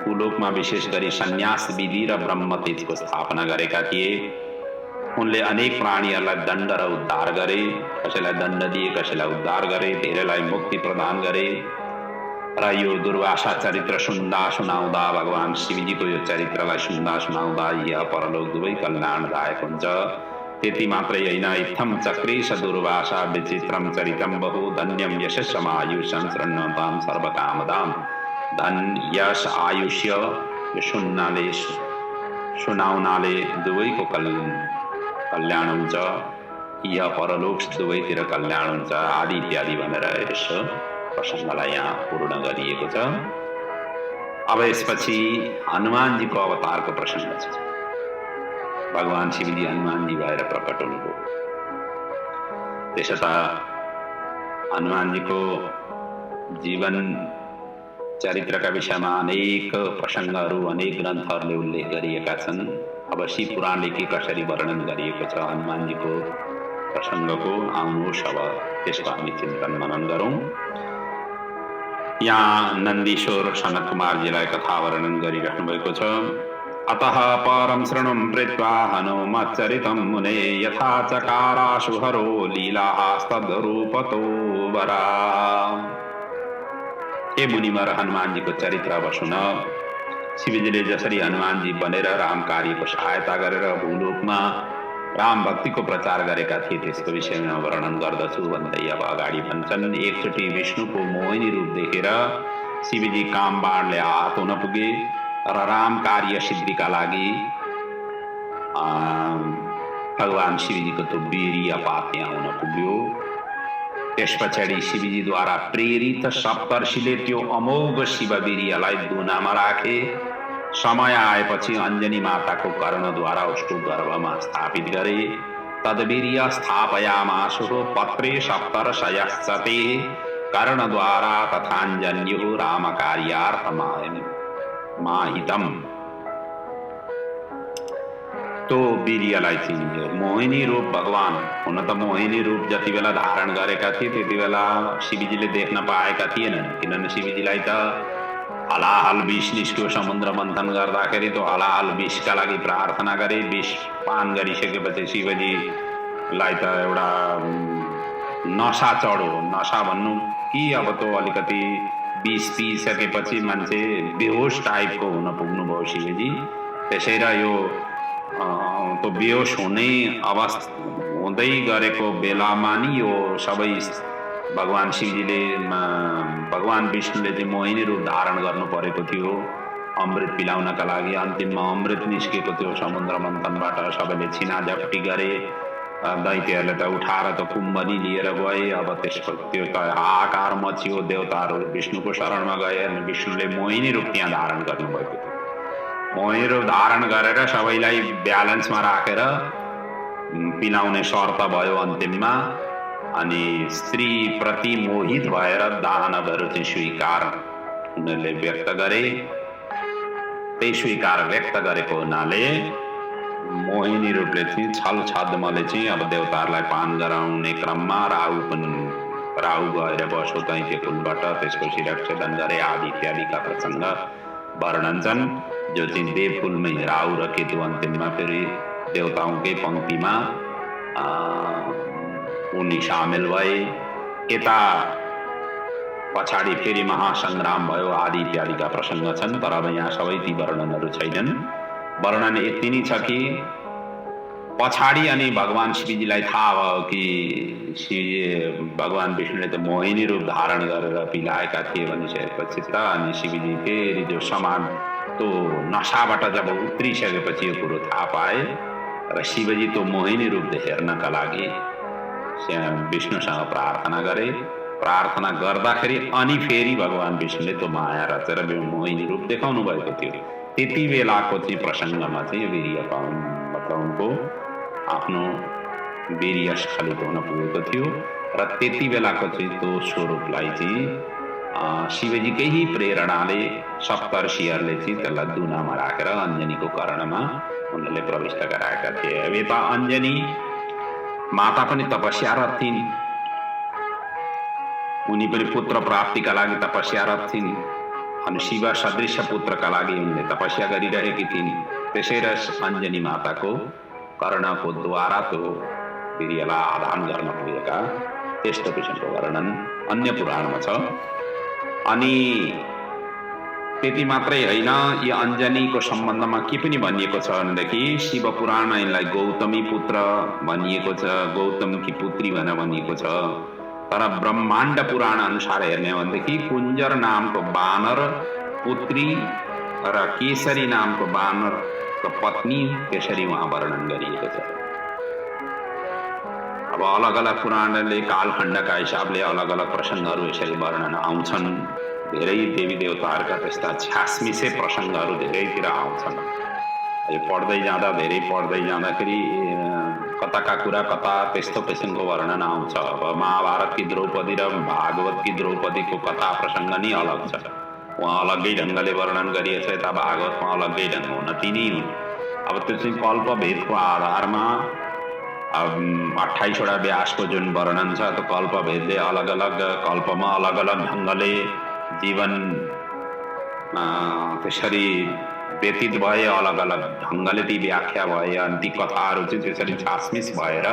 Speaker 1: भूलोकमा विशेष गरी सन्यास विधि र ब्रह्मतेजको स्थापना गरेका थिए। उनले अनेक प्राणीहरूलाई दण्ड र उद्धार गरे। कसैलाई दण्ड दिए, कसैलाई उद्धार गरे, धेरैलाई मुक्ति प्रदान गरे। र यो दुर्वासा चरित्र सुनाउँदा भगवान शिवजीको यो चरित्रलाई सुनाउँदा यह परलोक दुवै कल्याणदायक हुन्छ। त्यति मात्रै होइन, इत्थम चक्रेश दुर्वासा विचित्रम चरितम बहु धन्यम यशस्सम आयुष्यं शृण्वतां सर्वकामदां। धन यश आयुष्य यो सुनाउनाले दुवैको कल्याण हुन्छ। यह परलोक दुवैतिर कल्याण हुन्छ आदि इत्यादि भनेर यस प्रसङ्गलाई यहाँ पूर्ण गरिएको छ। अब यसपछि हनुमानजीको अवतारको प्रसङ्ग छ। भगवान शिवजी हनुमानजी भएर प्रकट हुनुभयो। त्यसो त हनुमानजीको जीवन चरित्रका विषयमा अनेक प्रसङ्गहरू अनेक ग्रन्थहरूले उल्लेख गरिएका छन्। अब शिव पुराणले के कसरी वर्णन गरिएको छ हनुमानजीको प्रसङ्गको, आउनुहोस् अब त्यसको हामी चिन्तन मनन गरौँ। यहाँ नन्दीश्वर सनत कुमारजीलाई कथा वर्णन गरिराख्नु भएको छ। अतः परं शृणुं प्रीत्वा हनुमच्चरितं मुने यथा चकाराशु हरो लीलास्तद्रूपतो वरा। हे मुनिवर, हनुमानजीको चरित्र अब सुन। शिवजीले जसरी हनुमानजी बनेर राम कार्यको सहायता गरेर भूलोकमा राम भक्तिको प्रचार गरेका थिए त्यसको विषयमा वर्णन गर्दछु भन्दै अब अगाडि भन्छन्। एकचोटि विष्णुको मोहिनी रूप देखेर शिवजी काम बाणले आहत हुन पुगे र राम कार्य सिद्धिका लागि भगवान शिवजीको त्यो वीर्य पात यहाँ हुन पुग्यो। त्यस पछाडि शिवजीद्वारा प्रेरित सप्तर्षिले त्यो अमोघ शिववीर्यलाई दुनामा राखे। समय आएपछि अञ्जनी माताको कर्णद्वारा उसको गर्भमा स्थापित गरे। तद्वीर्य स्थापयामासुः पत्रे सप्तर्षयश्चते कर्णद्वारा तथाञ्जन्युः रामकार्यार्थमाहितम्। तो वीर्यलाई चाहिँ मोहिनी रूप भगवान हुन त मोहिनी रूप जति बेला धारण गरेका थिए त्यति बेला शिवजीले देख्न पाएका थिएनन्, किनभने शिवजीलाई त हलाहल विष निस्क्यो। समुद्र मन्थन गर्दाखेरि त्यो हलाहल विषका लागि प्रार्थना गरे। विष पान गरिसकेपछि शिवजीलाई त एउटा नशा चढो। नशा भन्नु कि अब त्यो अलिकति विष पिइसकेपछि मान्छे बेहोस टाइपको हुन पुग्नुभयो शिवजी। त्यसै र यो त्यो बेहोस हुने अवस्था हुँदै गरेको बेलामा नि यो सबै भगवान शिवजीले भगवान विष्णुले चाहिँ मोहिनी रूप धारण गर्नु परेको थियो अमृत पिलाउनका लागि। अन्तिममा अमृत निस्केको थियो समुद्र मन्थनबाट। सबैले छिनाझपटी गरे। दैत्यहरूले त उठाएर त कुम्भनी लिएर गए। अब त्यसपछि त्यो त हाहाकार मचियो। देवताहरू विष्णुको शरणमा गए अनि विष्णुले मोहिनी रूप त्यहाँ धारण गर्नुभएको थियो। मोहिनी रूप धारण गरेर सबैलाई ब्यालेन्समा राखेर पिलाउने शर्त भयो अन्तिममा। अनि स्त्री प्रति मोहित भएर दानवहरू चाहिँ स्वीकार उनीहरूले व्यक्त गरे। त्यही स्वीकार व्यक्त गरेको हुनाले मोहिनी रूपले चाहिँ छल छद्मले चाहिँ अब देवताहरूलाई पान गराउने क्रममा राहु गएर बसो दैत्य कुलबाट त्यसको शिरच्छेदन गरे आदि इत्यादिका प्रसङ्ग वर्णन छन्। जो चाहिँ देवकुलमै राहु र केतु अन्तिममा फेरि देवताओंकै पङ्क्तिमा उनी सामेल भए। यता पछाडि फेरि महासंग्राम भयो आदि इत्यादिका प्रसङ्ग छन्। तर अब यहाँ सबै ती वर्णनहरू छैनन्। वर्णन यति नै छ कि पछाडि अनि भगवान शिवजीलाई थाहा भयो कि भगवान विष्णुले त मोहिनी रूप धारण गरेर पिलाएका थिए भनिसकेपछि त अनि शिवजी फेरि जो समान त्यो नशाबाट जब उत्रिसकेपछि यो कुरो थाहा पाए र शिवजी त्यो मोहिनी रूप हेर्नका लागि विष्णुसँग प्रार्थना गरे। प्रार्थना गर्दाखेरि अनि फेरि भगवान विष्णुले त्यो माया रचेर मोहिनी रूप देखाउनु भएको थियो। त्यति बेलाको चाहिँ प्रसङ्गमा चाहिँ वीर्य बताउनुको आफ्नो वीर्य स्खलित हुन पुगेको थियो र त्यति बेलाको चाहिँ त्यो स्वरूपलाई चाहिँ शिवजीकै प्रेरणाले सप्तर्षिहरूले चाहिँ त्यसलाई दुनामा राखेर अञ्जनीको कर्णमा उनले प्रविष्ट गराएका थिए। अब यता अञ्जनी माता पनि तपस्यारत थिइन्। उनी पनि पुत्र प्राप्तिका लागि तपस्यारत थिइन्। अनि शिव सदृश पुत्रका लागि उनले तपस्या गरिरहेकी थिइन्। त्यसैले अञ्जनी माताको कर्णको द्वारा त्यो वीर्यलाई आधान गर्न पुगेका त्यस्तो किसिमको वर्णन अन्य पुराणमा छ। अनि त्यति मात्रै होइन, यो अञ्जनीको सम्बन्धमा के पनि भनिएको छ भनेदेखि शिव पुराणमा यिनलाई गौतमी पुत्र भनिएको छ, गौतमकी पुत्री भनेर भनिएको छ। तर ब्रह्माण्ड पुराण अनुसार हेर्ने हो भनेदेखि कुञ्जर नामको बानर पुत्री र केसरी नामको बानरको पत्नी त्यसरी उहाँ वर्णन गरिएको छ। अब अलग अलग पुराणले कालखण्डका हिसाबले अलग अलग प्रसङ्गहरू यसरी वर्णन आउँछन्। धेरै देवी देवताहरूका त्यस्ता छ्यासमिसे प्रसङ्गहरू धेरैतिर आउँछन्। यो पढ्दै जाँदाखेरि कताका कुरा कता त्यस्तो किसिमको वर्णन आउँछ। अब महाभारतकी द्रौपदी र भागवतकी द्रौपदीको कथा प्रसङ्ग नै अलग छ। उहाँ अलग्गै ढङ्गले वर्णन गरिएको छ, यता भागवतमा अलग्गै ढङ्ग हुन तिनै हुन्। अब त्यो चाहिँ कल्पभेदको आधारमा 28वटा व्यासको जुन वर्णन छ त्यो कल्पभेदले अलग अलग कल्पमा अलग अलग ढङ्गले जीवन त्यसरी व्यतीत भए, अलग अलग ढङ्गले ती व्याख्या भए, अनि ती कथाहरू चाहिँ त्यसरी छासमिस भएर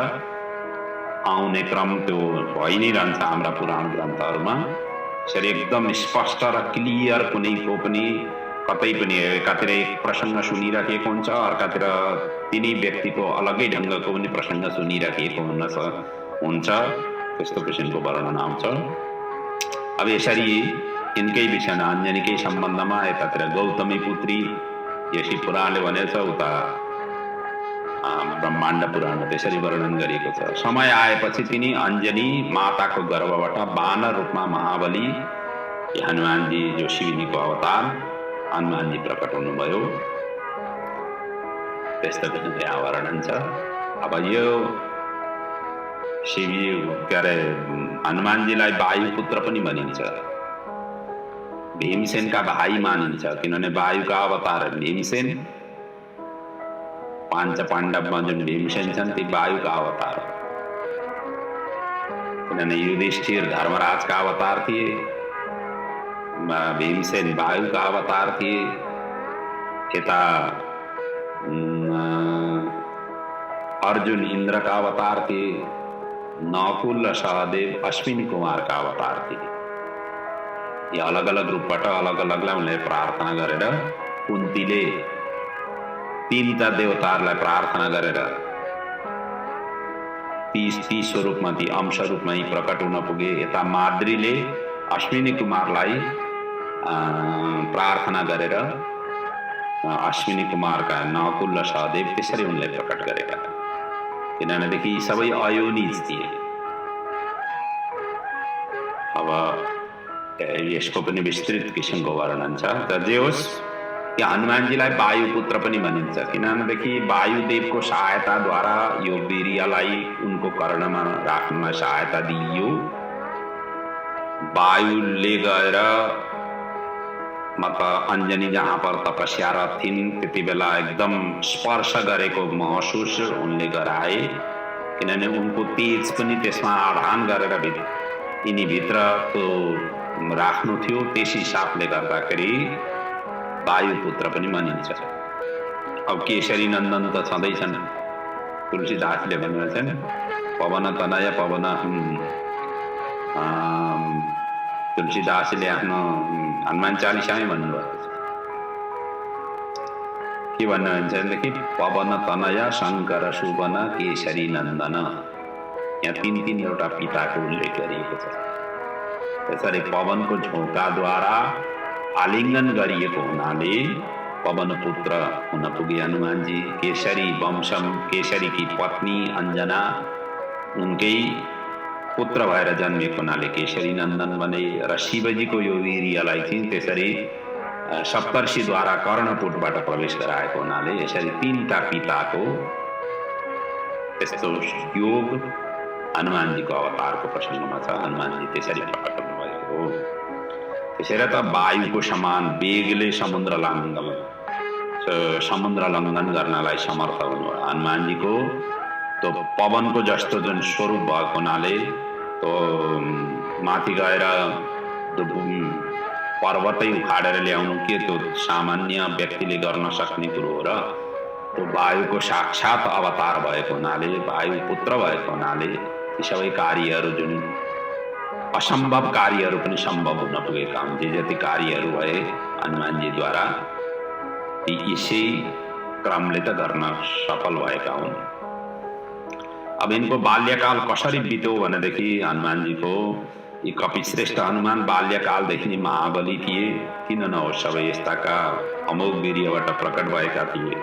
Speaker 1: आउने क्रम त्यो भइ नै रहन्छ हाम्रा पुराण ग्रन्थहरूमा। त्यसरी एकदम स्पष्ट र क्लियर कुनैको पनि कतै पनि एकातिर एक प्रसङ्ग सुनिराखिएको हुन्छ, अर्कातिर तिनै व्यक्तिको अलग्गै ढङ्गको पनि प्रसङ्ग सुनिराखिएको हुन्छ, त्यस्तो किसिमको वर्णन आउँछ। अब यसरी यिनकै विषयमा अञ्जनीकै सम्बन्धमा यतातिर गौतमी पुत्री यसी पुराणले भनेको छ, उता ब्रह्माण्ड पुराणमा त्यसरी वर्णन गरिएको छ। समय आएपछि तिनी अञ्जनी माताको गर्भबाट वानर रूपमा महाबली हनुमानजी जो शिवजीको अवतार हनुमानजी प्रकट हुनुभयो, त्यस्तो पनि यहाँ वर्णन छ। अब यो शिवजी के अरे हनुमानजीलाई वायुपुत्र पनि भनिन्छ, भीमसेनका भाइ मानिन्छ, किनभने वायुका अवतार भीमसेन, पाञ्च पाण्डवमा जुन भीमसेन छन् ती वायुका अवतार, किनभने युधिष्ठिर धर्मराजका अवतार थिए, भीमसेन वायुका अवतार थिए, यता अर्जुन इन्द्रका अवतार थिए, नकुल र सहदेव अश्विनी कुमारका अवतार थिए। ये अलग अलग रूपबाट अलग अलगलाई उनले प्रार्थना गरेर कुन्तीले तीनटा देवताहरूलाई प्रार्थना गरेर ती स्वरूपमा ती अंश रूपमा प्रकट हुन पुगे। यता माद्रीले अश्विनी कुमारलाई प्रार्थना गरेर अश्विनी कुमारका नकुल र सहदेव त्यसरी उनले प्रकट गरेका, किनभनेदेखि यी सबै अयोनिज थिए। अब यसको पनि विस्तृत किसिमको वर्णन छ। त जे होस्, यो हनुमानजीलाई वायुपुत्र पनि भनिन्छ, किनभनेदेखि वायुदेवको सहायताद्वारा यो वीर्यलाई उनको कर्णमा राख्नमा सहायता दिइयो। वायुले गएर अञ्जनी जहाँ पर तपस्यारत थिइन् त्यति बेला एकदम स्पर्श गरेको महसुस उनले गराए, किनभने उनको तेज पनि त्यसमा आधान गरेर यिनीभित्र त्यो राख्नु थियो। त्यस हिसाबले गर्दाखेरि वायुपुत्र पनि भनिन्छ। अब केशरी नन्दन त छँदैछन्, तुलसीदासले भनेका छन् पवन तनय पवन, तुलसीदासले आफ्नो हनुमान चालिसामै भन्नुभएको छ। के भन्नुहुन्छ भनेदेखि पवन तनय शङ्कर सुवन केशरी नन्दन, यहाँ तीनवटा पिताको उल्लेख गरिएको छ। त्यसरी पवनको झोकाद्वारा आलिङ्गन गरिएको हुनाले पवन पुत्र हुन पुगे हनुमानजी। केशरी वंशम, केशरीकी पत्नी अञ्जना उनकै पुत्र भएर जन्मेको हुनाले केशरी नन्दन बने। र शिवजीको यो वीर्यलाई चाहिँ त्यसरी सप्तर्षिद्वारा कर्णपुटबाट प्रवेश गराएको हुनाले यसरी तीनटा पिताको यस्तो योग हनुमानजीको अवतारको प्रसङ्गमा छ। हनुमानजी त्यसरी प्रकट हुनुभएको हो। त्यसैले त वायुको समान वेगले समुद्र लङ्घन गर्नलाई समर्थ हुनु हनुमानजीको त्यो पवनको जस्तो जुन स्वरूप भएको हुनाले त्यो माथि गएर पर्वतै उखाडेर ल्याउनु के त्यो सामान्य व्यक्तिले गर्न सक्ने कुरो हो र त्यो वायुको साक्षात अवतार भएको हुनाले, वायु पुत्र भएको हुनाले ती सबै कार्यहरू जुन असम्भव कार्यहरू पनि सम्भव हुन पुगेका हुन्। जे जति कार्यहरू भए हनुमानजीद्वारा ती यसै क्रमले त गर्न सफल भएका हुन्। अब यिनको बाल्यकाल कसरी बित्यो भनेदेखि हनुमानजीको यी कपिश्रेष्ठ हनुमान बाल्यकालदेखि नै महाबली थिए। किन नहोस्, सबै यस्ताका अमोघ वीर्यबाट प्रकट भएका थिए।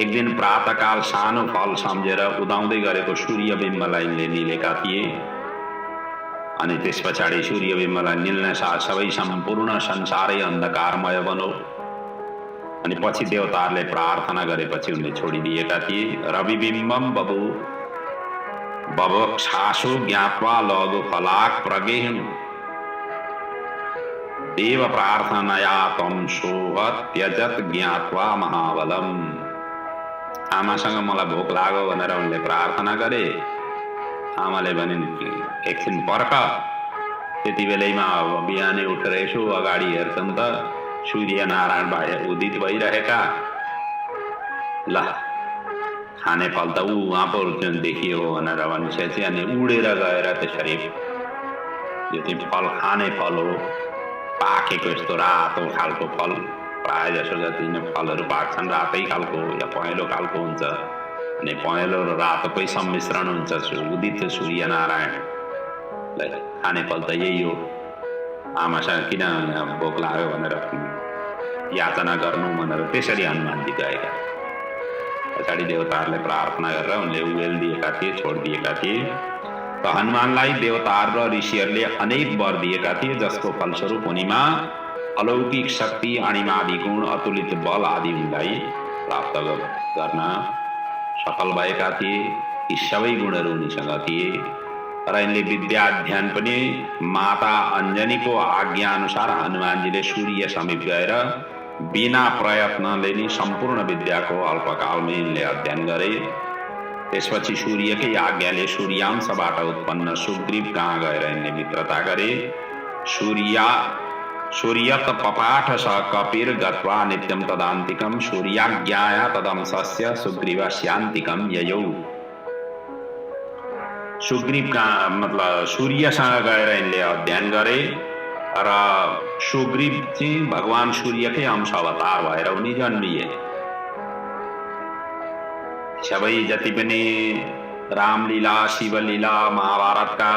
Speaker 1: एक दिन प्रातःकाल सानो फल सम्झेर उदाउँदै गरेको सूर्यबिम्बलाई निलेका थिए। अनि त्यस पछाडि सूर्यबिम्बलाई निल्न साथ सबै सम्पूर्ण संसारै अन्धकारमय बनो। अनि पछि देवताहरूले प्रार्थना गरेपछि उनले छोडिदिएका थिए। रविबिम्बम बबु बवक्षासो ज्ञात्वा लघु फलाक प्रगेहम्। देव प्रार्थनाया तम सोह त्यजत ज्ञात्वा महाबलम। आमासँग मलाई भोक लाग्यो भनेर उनले प्रार्थना गरे। आमाले भनिन् एकछिन पर्ख। त्यति बेलैमा बिहानै उठेर यसो अगाडि हेर्छन् त सूर्य नारायण बाहिर उदित भइरहेका। ल खाने फल त वहाँ पो देखियो भनेर भनिसकेपछि अनि उडेर गएर त्यसरी यो चाहिँ फल खाने फल हो, पाकेको यस्तो रातो खालको फल। प्राय जसो जति नै फलहरू पाक्छन् रातै खालको या पहेँलो खालको हुन्छ। अनि पहेँलो र रातोकै सम्मिश्रण हुन्छ उदित सूर्य नारायणलाई खाने फल त यही हो। आमासँग किन भोक लाग्यो भनेर याचना गर्नु भनेर त्यसरी हनुमानजी गएका। पछाडि देवताहरूले प्रार्थना गरेर उनले उवेलिदिएका थिए, छोडिदिएका थिए। त हनुमानलाई देवताहरू र ऋषिहरूले अनेक वर दिएका थिए, जसको फलस्वरूप उनीमा अलौकिक शक्ति, अणिमादि गुण, अतुलित बल आदि उनलाई प्राप्त गर्न सफल भएका थिए। यी सबै गुणहरू उनीसँग थिए र यिनले विद्या अध्ययन पनि माता अञ्जनीको आज्ञा अनुसार हनुमानजीले सूर्य समीप गएर बिना प्रयत्नले नै सम्पूर्ण विद्याको अल्पकालमै यिनले अध्ययन गरे। त्यसपछि सूर्यकै आज्ञाले सूर्यांशबाट उत्पन्न सुग्रीव कहाँ गएर यिनले मित्रता गरे। सूर्यत पपाठ स कपिर गत्वा नित्यं तदान्तिकं सूर्याज्ञाया तदंसस्य सुग्रीवस्यान्तिकं ययौ। सुग्रीव का मतलब सूर्यसँग गएर यिनले अध्ययन गरे र सुग्रीव चाहिँ भगवान सूर्यकै अंश अवतार भएर उनी जन्मिए। सबै जति पनि रामलीला, शिवलीला, महाभारतका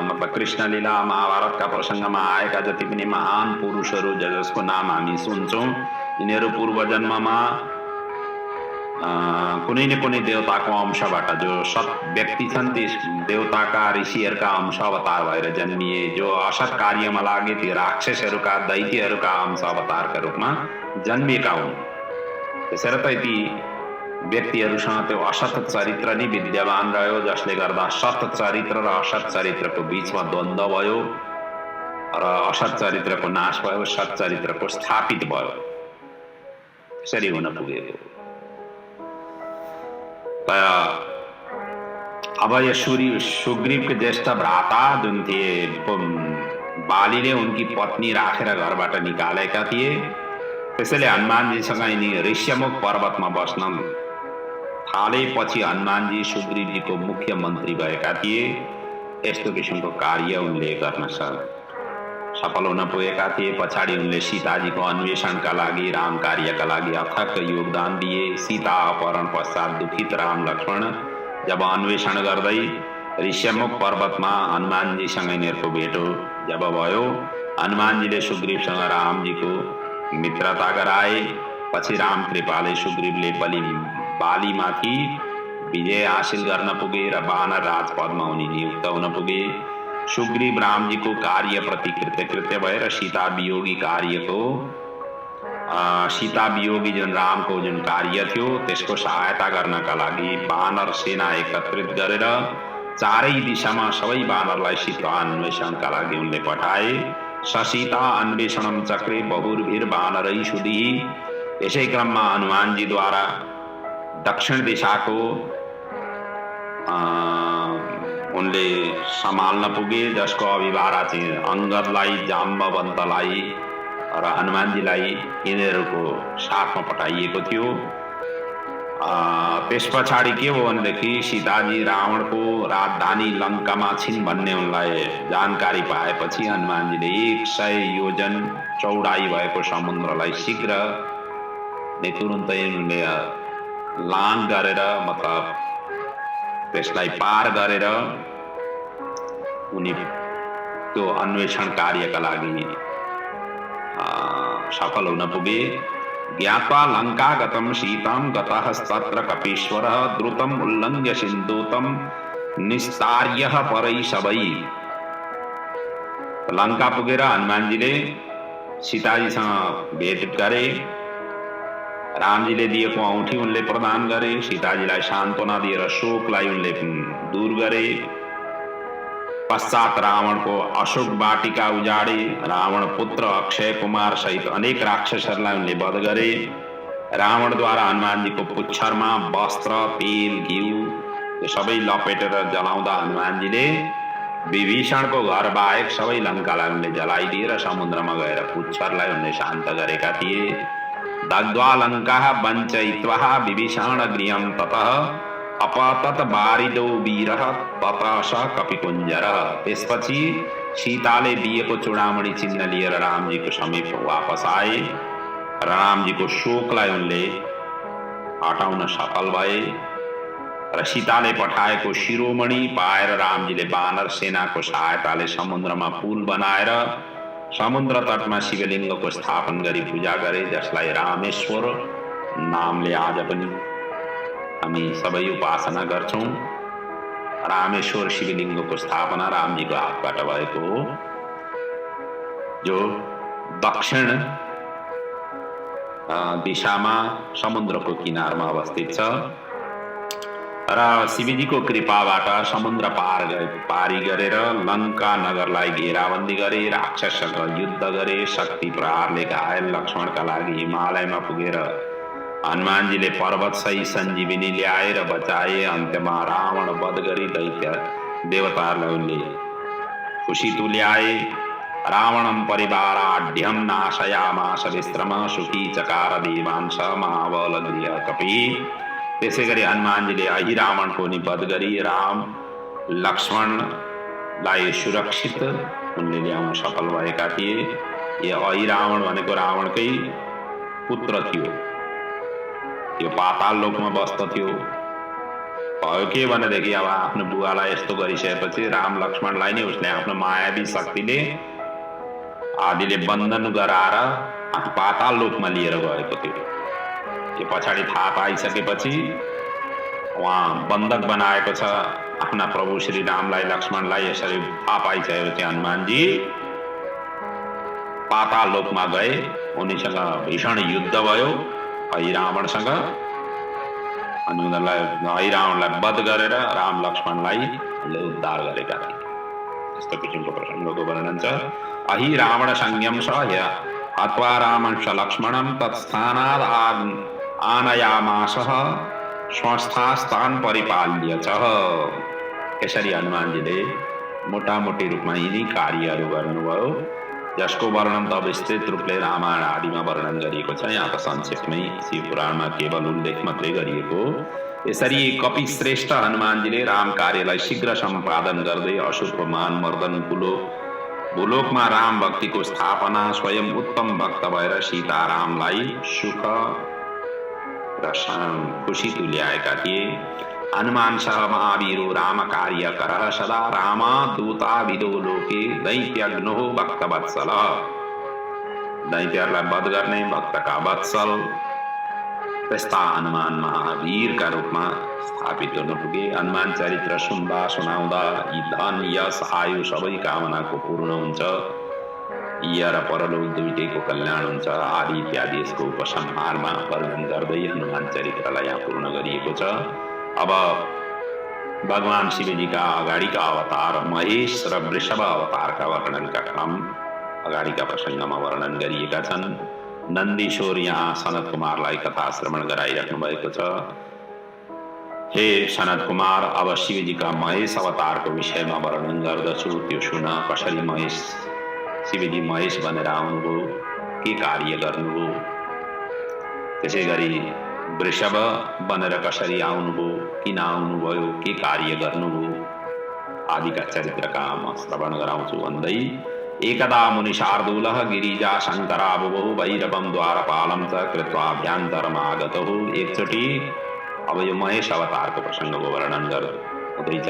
Speaker 1: मतलब कृष्णलीला, महाभारतका प्रसङ्गमा आएका जति पनि महान पुरुषहरू जसको नाम हामी सुन्छौँ, यिनीहरू पूर्व जन्ममा कुनै न कुनै देवताको अंशबाट जो सत व्यक्ति छन् ती देवताका ऋषिहरूका अंश अवतार भएर जन्मिए। जो असत कार्यमा लागे ती राक्षसहरूका, दैत्यहरूका अंश अवतारका रूपमा जन्मिएका हुन्। त्यसर्थ ती व्यक्तिहरूसँग त्यो असत चरित्र नै विद्यमान रह्यो, जसले गर्दा सत चरित्र र असत चरित्रको बीचमा द्वन्द्व भयो र असत चरित्रको नाश भयो, सत चरित्रको स्थापित भयो। त्यसरी हुन पुगेको। अब ये सुग्रीव के ज्येष्ठ भ्राता जुन थिए बालीले उनकी पत्नी राखेर घरबाट निकालेका थिए। त्यसैले हनुमानजीसँग यिनी ऋष्यमुख पर्वतमा बस्न थालेपछि हनुमानजी सुग्रीवजीको मुख्य मन्त्री भएका थिए। यस्तो किसिमको कार्य उनले गर्न सफल हुन पुगेका थिए। पछाडि उनले सीताजीको अन्वेषणका लागि, राम कार्यका लागि अथक योगदान दिए। सीता अपहरण पश्चात दुखित राम लक्ष्मण जब अन्वेषण गर्दै ऋष्यमुख पर्वतमा हनुमानजीसँग यिनीहरूको भेटो जब भयो, हनुमानजीले सुग्रीवसँग रामजीको मित्रता गराए। पछि राम कृपाले सुग्रीवले बालीमाथि विजय हासिल गर्न पुगे र वानर राजपदमा उनी नियुक्त हुन पुगे। सुग्रीव रामजीको कार्यप्रति कृतकृत्य भएर सीता वियोगी जुन रामको जुन कार्य थियो त्यसको सहायता गर्नका लागि वानर सेना एकत्रित गरेर चारै दिशामा सबै वानरलाई सीता अन्वेषणका लागि उनले पठाए। ससीता अन्वेषणम चक्रे बहुर्भिर वानरै सुधी। यसै क्रममा हनुमानजीद्वारा दक्षिण दिशाको उनले सम्हाल्न पुगे, जसको अभिभारा चाहिँ अंगदलाई, जाम्बवन्तलाई र हनुमानजीलाई यिनीहरूको साथमा पठाइएको थियो। त्यस पछाडि के हो भनेदेखि सीताजी रावणको राजधानी लङ्कामा छिन् भन्ने उनलाई जानकारी पाएपछि हनुमानजीले 100 योजन चौडाई भएको समुद्रलाई शीघ्र नै तुरुन्तै उनले लाङ गरेर मतलब त्यसलाई पार गरेर उनी त्यो अन्वेषण कार्यका लागि सफल हुन पुगे। ज्ञात्वा लङ्कागतं सीतां गतस्तत्र कपीश्वरः द्रुतम् उल्लङ्घ्य सिन्धूतं निस्तार्यः परै सबै। लङ्का पुगेर हनुमानजीले सीताजीसँग भेट गरे। रामजीले दिएको औँठी उनले प्रदान गरे। सीताजीलाई सान्त्वना दिएर शोकलाई उनले दूर गरे। पश्चात रावण को अशोक वाटिका उजाडे, रावण पुत्र अक्षय कुमार सहित अनेक राक्षसहरूलाई उनले वध गरे। रावणद्वारा हनुमानजीको पुच्छरमा वस्त्र, तेल, घिउ यो सबै लपेटेर जलाउँदा हनुमानजीले विभीषणको घर बाहेक सबै लङ्कालाई उनले जलाइदिएर समुद्रमा गएर पुच्छरलाई उनले शान्त गरेका थिए। दग्ध्वा लङ्काः वञ्चयित्वा विभीषण गृहं ततः अपतत बारिदो वीरः ततः स कपिकुञ्जरः। त्यसपछि सीताले दिएको चूडामणि चिन्ह लिएर रामजीको समीप वापस आए। रामजीको शोकलाई उनले हटाउन सफल भए र सीताले पठाएको शिरोमणि पाएर रामजीले वानर सेनाको सहायताले समुद्रमा पुल बनाएर समुद्र तटमा शिवलिङ्गको स्थापन गरी पूजा गरे, जसलाई रामेश्वर नामले आज पनि हामी सबै उपासना गर्छौं। रामेश्वर शिवलिङ्गको स्थापना रामजीको हातबाट भएको हो, जो दक्षिण दिशामा समुद्रको किनारमा अवस्थित छ र शिवजीको कृपाबाट समुद्र पारी गरेर लङ्का नगरलाई घेराबन्दी गरे, राक्षससँग युद्ध गरे। शक्ति प्रहारले घायल लक्ष्मणका लागि हिमालयमा पुगेर हनुमानजीले पर्वत सही सञ्जीविनी ल्याएर बचाए। अन्त्यमा रावण वध गरी दैत्य देवताहरूलाई उनले खुशी तुल्याए। रावणं परिवाराढ्यं नाशयामास विश्रम सुखी चकार देवांश महाबल गृह कपि। त्यसै गरी हनुमानजीले अहिरावणको नि वध गरी राम लक्ष्मणलाई सुरक्षित उनले ल्याउन सफल भएका थिए। यो अहिरावण भनेको रावणकै पुत्र थियो, यो पाताल लोकमा बस्दथ्यो। भयो के भनेदेखि अब आफ्नो बुवालाई यस्तो गरिसकेपछि राम लक्ष्मणलाई नै उसले आफ्नो मायावी शक्तिले आदिले बन्धन गराएर पाताल लोकमा लिएर गएको थियो। यो पछाडि थाहा पाइसकेपछि उहाँ बन्धक बनाएको छ आफ्ना प्रभु श्री रामलाई, लक्ष्मणलाई। यसरी थाहा पाइसकेपछि हनुमानजी पाताल लोकमा गए। उनीसँग भीषण युद्ध भयो अहिरावणसँग। अनि उनीहरूलाई अहिरावणलाई वध गरेर राम लक्ष्मणलाई उद्धार गरेका थिए। यस्तो किसिमको प्रसङ्गको वर्णन छ। अहिरावण संयम सह्य हत्वा रामंश लक्ष्मणं तत्स्थानाद् आनयामासः स्वस्थास्थान परिपाल्य च। यसरी हनुमानजीले मोटामोटी रूपमा यिनी कार्यहरू गर्नुभयो, जसको वर्णन त विस्तृत रूपले रामायण आदिमा वर्णन गरिएको छ। यहाँ त संक्षेपमै शिवपुराणमा केवल उल्लेख मात्रै गरिएको। यसरी कपिश्रेष्ठ हनुमानजीले राम कार्यलाई शीघ्र सम्पादन गर्दै असुर मान मर्दन भूलोकमा राम भक्तिको स्थापना, स्वयं उत्तम भक्त भएर सीतारामलाई सुख र खुशी तुल्याएका थिए। हनुमान सह महावीरो राम कार्य करः सदा रामा दूता विदो लोके दैत्यग्नो भक्तवत्सल। दैत्यहरूलाई वध गर्ने भक्तका वत्सल त्यस्ता हनुमान महावीरका रूपमा स्थापित हुन पुगे। हनुमान चरित्र सुनाउँदा यी धन यश आयु सबै कामनाको पूर्ण हुन्छ, इह र परलोक दुईटैको कल्याण हुन्छ आदि इत्यादि यसको उपसंहारमा वर्णन गर्दै हनुमान चरित्रलाई यहाँ पूर्ण गरिएको छ। अब भगवान शिवजीका अगाडिका अवतार महेश र वृषभ अवतारका वर्णनका क्रम अगाडिका प्रसङ्गमा वर्णन गरिएका छन्। नन्दीश्वर यहाँ सनत कुमारलाई कथा श्रवण गराइराख्नु भएको छ। हे सनत कुमार, अब शिवजीका महेश अवतारको विषयमा वर्णन गर्दछु, त्यो सुन। कसरी शिवजी महेश बनेर आउनुभयो, के कार्य गर्नुभयो, त्यसै गरी वृषभ बनेर कसरी आउनुभयो, किन आउनुभयो, के कार्य गर्नुभयो आदिका चरित्रका म श्रवण गराउँछु भन्दै एकदा मुनिशार्दूलः गिरिजा शङ्कराबुवो भैरवं द्वारपालं च कृत्वाभ्यान्तरमागतौ। एकचोटि अब यो महेश अवतारको प्रसङ्गको वर्णन हुँदैछ।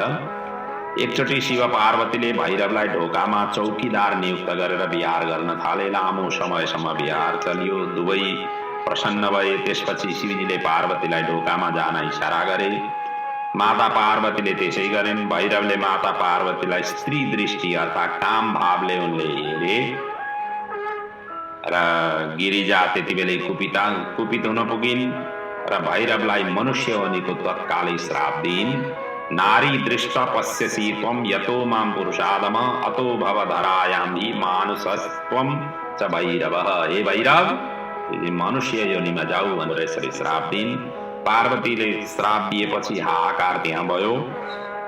Speaker 1: एकचोटि शिव पार्वतीले भैरवलाई ढोकामा चौकीदार नियुक्त गरेर बिहार गर्न थाले। लामो समयसम्म बिहार चलियो, दुवै प्रसन्न भए। त्यसपछि शिवजीले पार्वतीलाई ढोकामा जान इशारा गरे। माता पार्वतीले त्यसै गरिन्। भैरवले माता पार्वतीलाई स्त्री दृष्टि अर्थात् काम भावले उनले हेरे र गिरिजा त्यति बेलै कुपित हुन पुगिन् र भैरवलाई मनुष्य होनीको तत्कालै श्राप दिइन्। नारी दृष्ट पश्यसि त्वं यतो मां पुरुषादम अतो भवधरायां हि मानुषस्त्वं च भैरवः। हे भैरव, मनुष्य योनिमा जाऊ भनेर यसरी श्राप दिइन्। पार्वतीले श्राप दिएपछि हाहाकार त्यहाँ भयो।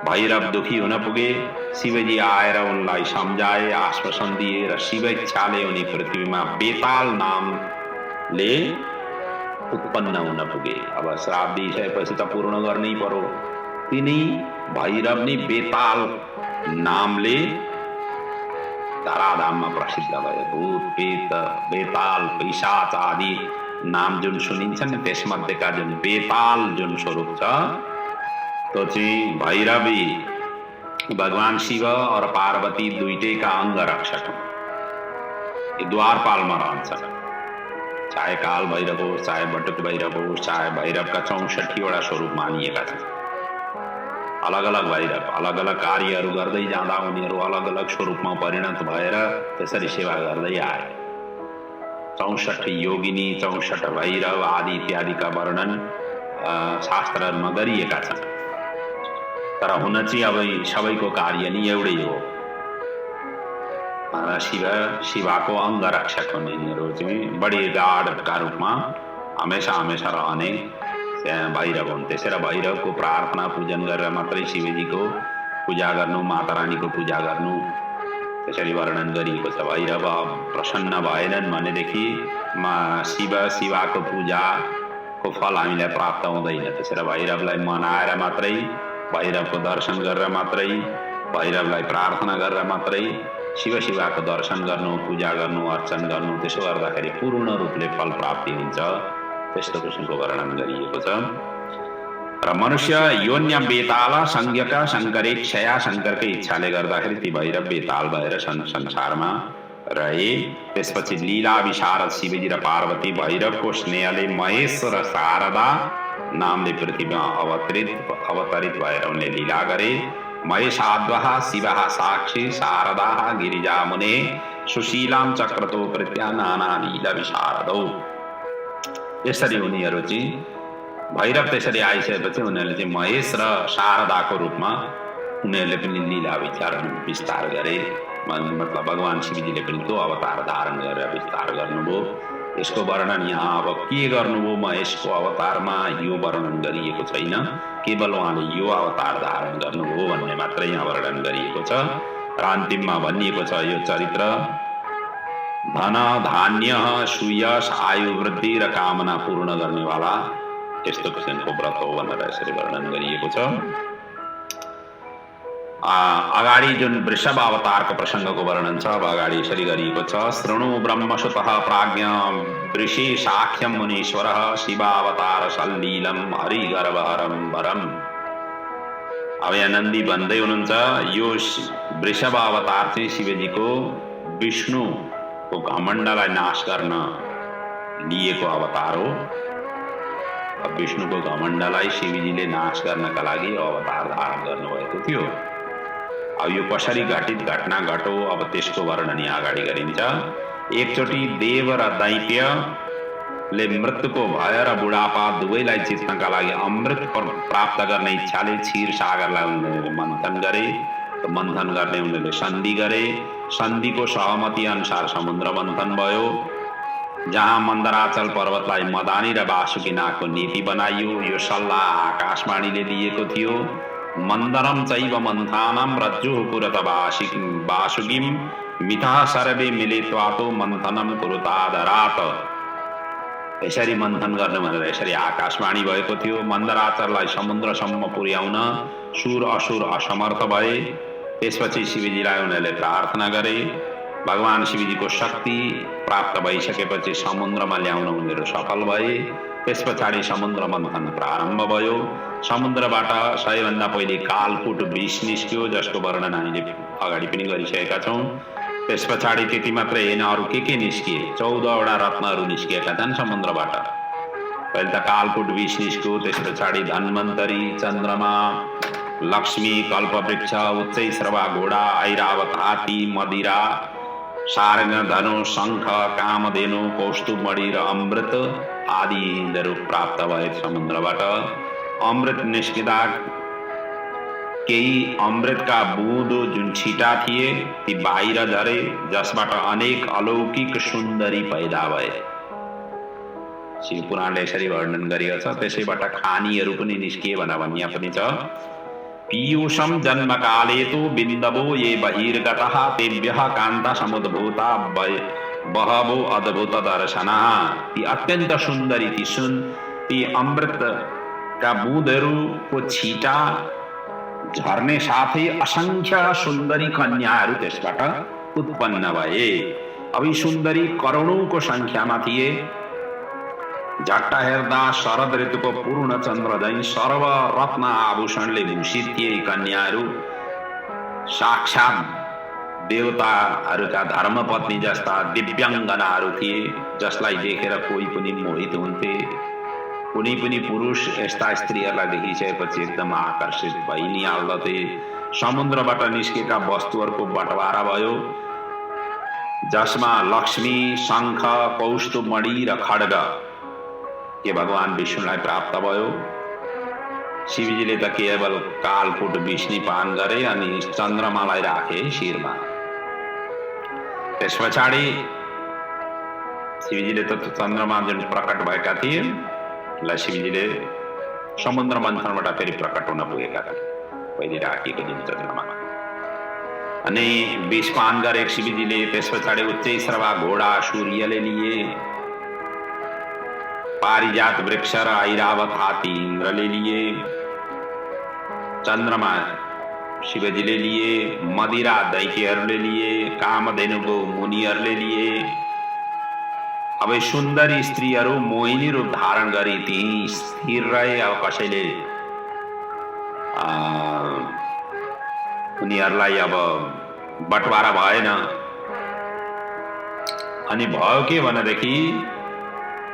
Speaker 1: भैरव दुखी हुन पुगे। शिवजी आएर उनलाई सम्झाए, आश्वासन दिए र शिव इच्छाले उनी पृथ्वीमा बेताल नामले उत्पन्न हुन पुगे। अब श्राप दिइसकेपछि त पूर्ण गर्नै पर्यो। तिनी भैरव नि बेताल नामले धराधाममा प्रसिद्ध भए। भूत प्रेत बेताल पिशाच आदि नाम जुन सुनिन्छन् त्यसमध्येका जुन बेताल जुन स्वरूप छ त्यो चाहिँ भैरवी भगवान शिव और पार्वती दुईटैका अंगरक्षक हुन्। यी द्वारपालमा रहन्छ। चाहे काल भैरव होस्, चाहे बटुक भैरव होस्, चाहे भैरवका 64वटा स्वरूप मानिएका छन्। अलग अलग भैरव अलग अलग कार्यहरू गर्दै जाँदा उनीहरू अलग अलग स्वरूपमा परिणत भएर त्यसरी सेवा गर्दै आए। 64 योगिनी, 64 भैरव आदि इत्यादिका वर्णन शास्त्रहरूमा गरिएका छन्। तर हुन चाहिँ अब सबैको कार्य नि एउटै हो। शिवको अंगरक्षक हुने यिनीहरू चाहिँ बढी गाढका रूपमा हमेशा हमेशा रहने भैरव हुन्। त्यसैले भैरवको प्रार्थना पूजन गरेर मात्रै शिवजीको पूजा गर्नु, माता रानीको पूजा गर्नु त्यसरी वर्णन गरिएको छ। भैरव प्रसन्न भएनन् भनेदेखि शिवको पूजाको फल हामीलाई प्राप्त हुँदैन। त्यसैले भैरवलाई मनाएर मात्रै, भैरवको दर्शन गरेर मात्रै, भैरवलाई प्रार्थना गरेर मात्रै शिवको दर्शन गर्नु, पूजा गर्नु, अर्चन गर्नु, त्यसो गर्दाखेरि पूर्ण रूपले फल प्राप्ति हुन्छ। त्यस्तो किसिमको वर्णन गरिएको छ। र मनुष्य योन्य बेताल संज्ञका शङ्करे क्षया, शङ्करकै इच्छाले गर्दाखेरि ती भैरव बेताल भएर संसारमा रहे। त्यसपछि लीला विशारद शिवजी र पार्वती भैरवको स्नेहले महेश र शारदा नामले पृथ्वीमा अवतरित भएर उनले लीला गरे। महेशाद्वः शिवः साक्षी, शारदा गिरिजा मुने, सुशीलां चक्रतो कृत्या नाना लीला विशारदौ। यसरी उनीहरू चाहिँ भैरव त्यसरी आइसकेपछि उनीहरूले चाहिँ महेश र शारदाको रूपमा उनीहरूले पनि लीला विस्तार गरे। मतलब भगवान शिवजीले पनि त्यो अवतार धारण गरेर विस्तार गर्नुभयो। यसको वर्णन यहाँ अब के गर्नुभयो महेशको अवतारमा यो वर्णन गरिएको छैन। केवल उहाँले यो अवतार धारण गर्नुभयो भन्ने मात्रै यहाँ वर्णन गरिएको छ। र अन्तिममा भनिएको छ यो चरित्र धन धान्य सुयश आयु वृद्धि र कामना पूर्ण गर्नेवाला यस्तो किसिमको व्रत हो भनेर यसरी वर्णन गरिएको छ। अगाडि जुन वृषभ अवतारको प्रसङ्गको वर्णन छ अब अगाडि यसरी गरिएको छ। शृणु ब्रह्मसुतः प्राज्ञ वृषेशाख्यं मुनीश्वरः शिवावतार सल्लीलम हरिगर्भहरं वरम। अब यहाँ नन्दी भन्दै हुनुहुन्छ यो वृषभ अवतार चाहिँ शिवजीको विष्णुको घमण्डलाई नाश गर्न लिएको अवतार हो। विष्णुको घमण्डलाई शिवजीले नाश गर्नका लागि अवतार धारण गर्नुभएको थियो। अब यो कसरी घटित घटना घटो अब त्यसको वर्णन यहाँ अगाडि गरिन्छ। एकचोटि देव र दैत्यले मृत्युको भय र बुढापा दुवैलाई जित्नका लागि अमृत प्राप्त गर्ने इच्छाले क्षीर सागरलाई उनले मन्थन गरे। मन्थन गर्ने उनले सन्धि गरे। सन्धिको सहमति अनुसार समुद्र मन्थन भयो। जहाँ मन्दराचल पर्वतलाई मदानी र वासुकी नागको नीति बनाइयो। यो सल्लाह आकाशवाणीले दिएको थियो। मन्दरम चैव मन्थानम रज्जुः पुरत वासुकीम मिथः सर्वे मिलित्वातो मन्थनम कुरुतादरात। यसरी मन्थन गर्ने भनेर यसरी आकाशवाणी भएको थियो। मन्दराचललाई समुद्रसम्म पुर्याउन सुर असुर असमर्थ भए। त्यसपछि शिवजीलाई उनीहरूले प्रार्थना गरे। भगवान शिवजीको शक्ति प्राप्त भइसकेपछि समुद्रमा ल्याउन उनीहरू सफल भए। त्यस पछाडि समुद्र मन्थन प्रारम्भ भयो। समुद्रबाट सबैभन्दा पहिले कालकुट विष निस्क्यो जसको वर्णन हामीले अगाडि पनि गरिसकेका छौँ। त्यस पछाडि त्यति मात्रै होइन, अरू के निस्किए 14वटा रत्नहरू निस्किएका छन् समुद्रबाट। पहिले त कालकुट विष निस्क्यो। त्यस पछाडि धन्वन्तरी, चन्द्रमा, लक्ष्मी, कल्पवृक्ष, उच्चैश्रवा घोडा, ऐरावत हात्ती, मदिरा, सार्ग, धनु, शङ्ख, कामधेनु, कौस्तुभमणि र अमृत आदिहरू प्राप्त भए समुद्रबाट। अमृत निस्किँदा केही अमृतका बूँद जुन छिटा थिए ती बाहिर झरे, जसबाट अनेक अलौकिक सुन्दरी पैदा भए। शिव पुराणले यसरी वर्णन गरिएको छ। त्यसैबाट खानीहरू पनि निस्किए भनिया पनि छ। पीयूषम जन्मकाले तु बिन्दवो ये बहिर्गतः तेभ्यः कान्ता समुद्भूता बहवो अद्भुत दर्शना। ती अत्यन्त सुन्दरी ती अमृतका बूँदहरूको छिटा झर्ने साथै असंख्य सुन्दरी कन्याहरू त्यसबाट उत्पन्न भए। अब यी सुन्दरी करोडौंको संख्यामा थिए। झट्ट हेर्दा शरद ऋतुको पूर्ण चन्द्र झैं सर्व रत्न आभूषणले भूषित थिए। यी कन्याहरू साक्षात देवताहरूका धर्मपत्नी जस्ता दिव्याङ्गनाहरू थिए, जसलाई देखेर कोही पनि मोहित हुन्थे। कुनै पनि पुरुष यस्ता स्त्रीहरूलाई देखिसकेपछि एकदम आकर्षित भइ नि हाल्दथे। समुद्रबाट निस्केका वस्तुहरूको बटवारा भयो, जसमा लक्ष्मी, शङ्ख, कौस्तुभमणि र खड्ग के भगवान विष्णुलाई प्राप्त भयो। शिवजीले त केवल कालकुट विष्णु पान गरे अनि चन्द्रमालाई राखे शिरमा। त्यस पछाडि शिवजीले त चन्द्रमा जुन प्रकट भएका थिए, शिवजीले समुद्र मन्थनबाट फेरि प्रकट हुन पुगेका थिए पहिले राखिएको जुन चन्द्रमा। अनि विष पान गरे शिवजीले। त्यस पछाडि उच्चै श्रवा घोडा सूर्यले लिए, पारिजात वृक्ष र ऐरावत हात्ती इन्द्रले लिए, चन्द्रमा शिवजीले लिए, मदिरा दैत्यहरूले लिए, कामधेनुको मुनिहरूले लिए। अब सुन्दरी स्त्रीहरू मोहिनी रूप धारण गरी ती स्थिर रहे। अब कसैले उनीहरूलाई अब बटवारा भएन। अनि भयो के भनेदेखि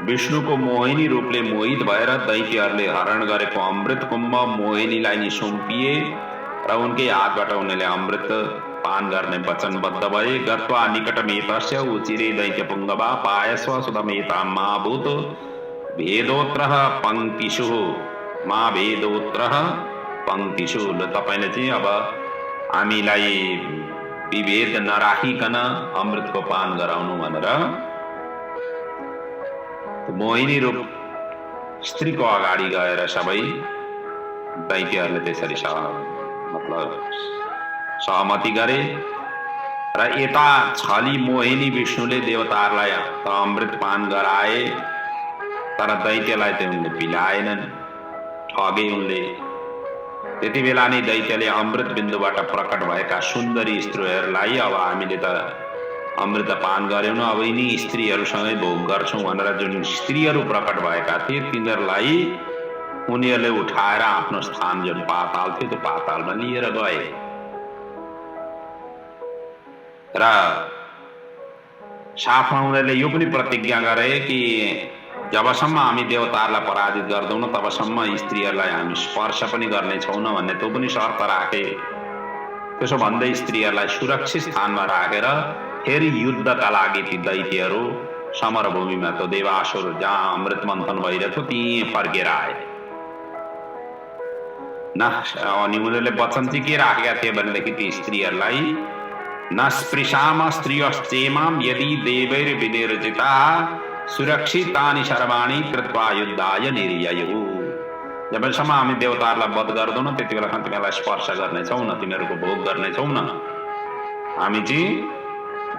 Speaker 1: विष्णुको मोहिनी रूपले मोहित भएर दैत्यहरूले हरण गरेको अमृत कुम्भ मोहिनीलाई नि सुम्पिए र उनकै हातबाट उनले अमृत पान गर्ने वचनबद्ध भए। गत्वा निकटमेतस्य उचिरे दैत्यपुङ्गवा पायस्व सुतमेतां मा भूत भेदोत्रः पङ्क्तिषु मा भेदोत्रः पङ्क्तिषु। ल तपाईले चाहिँ अब हामीलाई विभेद नराखिकन अमृतको पान गराउनु भनेर मोहिनी रूप स्त्रीको अगाडि गएर सबै दैत्यहरूले त्यसरी सहमति गरे। र यता छली मोहिनी विष्णुले देवताहरूलाई त अमृत पान गराए, तर दैत्यलाई त उनले पिलाएनन्, ठगे उनले। त्यति बेला नै दैत्यले अमृत बिन्दुबाट प्रकट भएका सुन्दरी स्त्रीहरूलाई अब हामीले त अमृत पान गर्यौं, अब यिनी स्त्रीहरूसँगै भोग गर्छौं भनेर जुन स्त्रीहरू प्रकट भएका थिए तिनीहरूलाई उनीहरूले उठाएर आफ्नो स्थान जुन पाताल थियो त्यो पातालमा लिएर गए। र साथमा उनीहरूले यो पनि प्रतिज्ञा गरे कि जबसम्म हामी देवताहरूलाई पराजित गर्दैनौँ तबसम्म स्त्रीहरूलाई हामी स्पर्श पनि गर्ने छैनौँ भन्ने त्यो पनि शर्त राखे। त्यसो भन्दै स्त्रीहरूलाई सुरक्षित स्थानमा राखेर फेरि युद्धका लागि ती दैत्यहरू समरभूमिमा त्यो देवासुर जहाँ अमृत मन्थन भइरहेको त्यहीँ फर्केर आए। अनि उनीहरूले वचन चाहिँ के राखेका थिए भनेदेखि ती स्त्रीहरूलाई न स्पृशाम स्त्रियश्चेमां यदि देवैर्विनिर्जिता सुरक्षितानि सर्वाणि कृत्वा युद्धाय निर्ययु। जबसम्म हामी देवताहरूलाई वध गर्दैनौँ त्यति बेला तिमीहरूलाई स्पर्श गर्नेछौँ न, तिमीहरूको भोग गर्नेछौँ न। हामी चाहिँ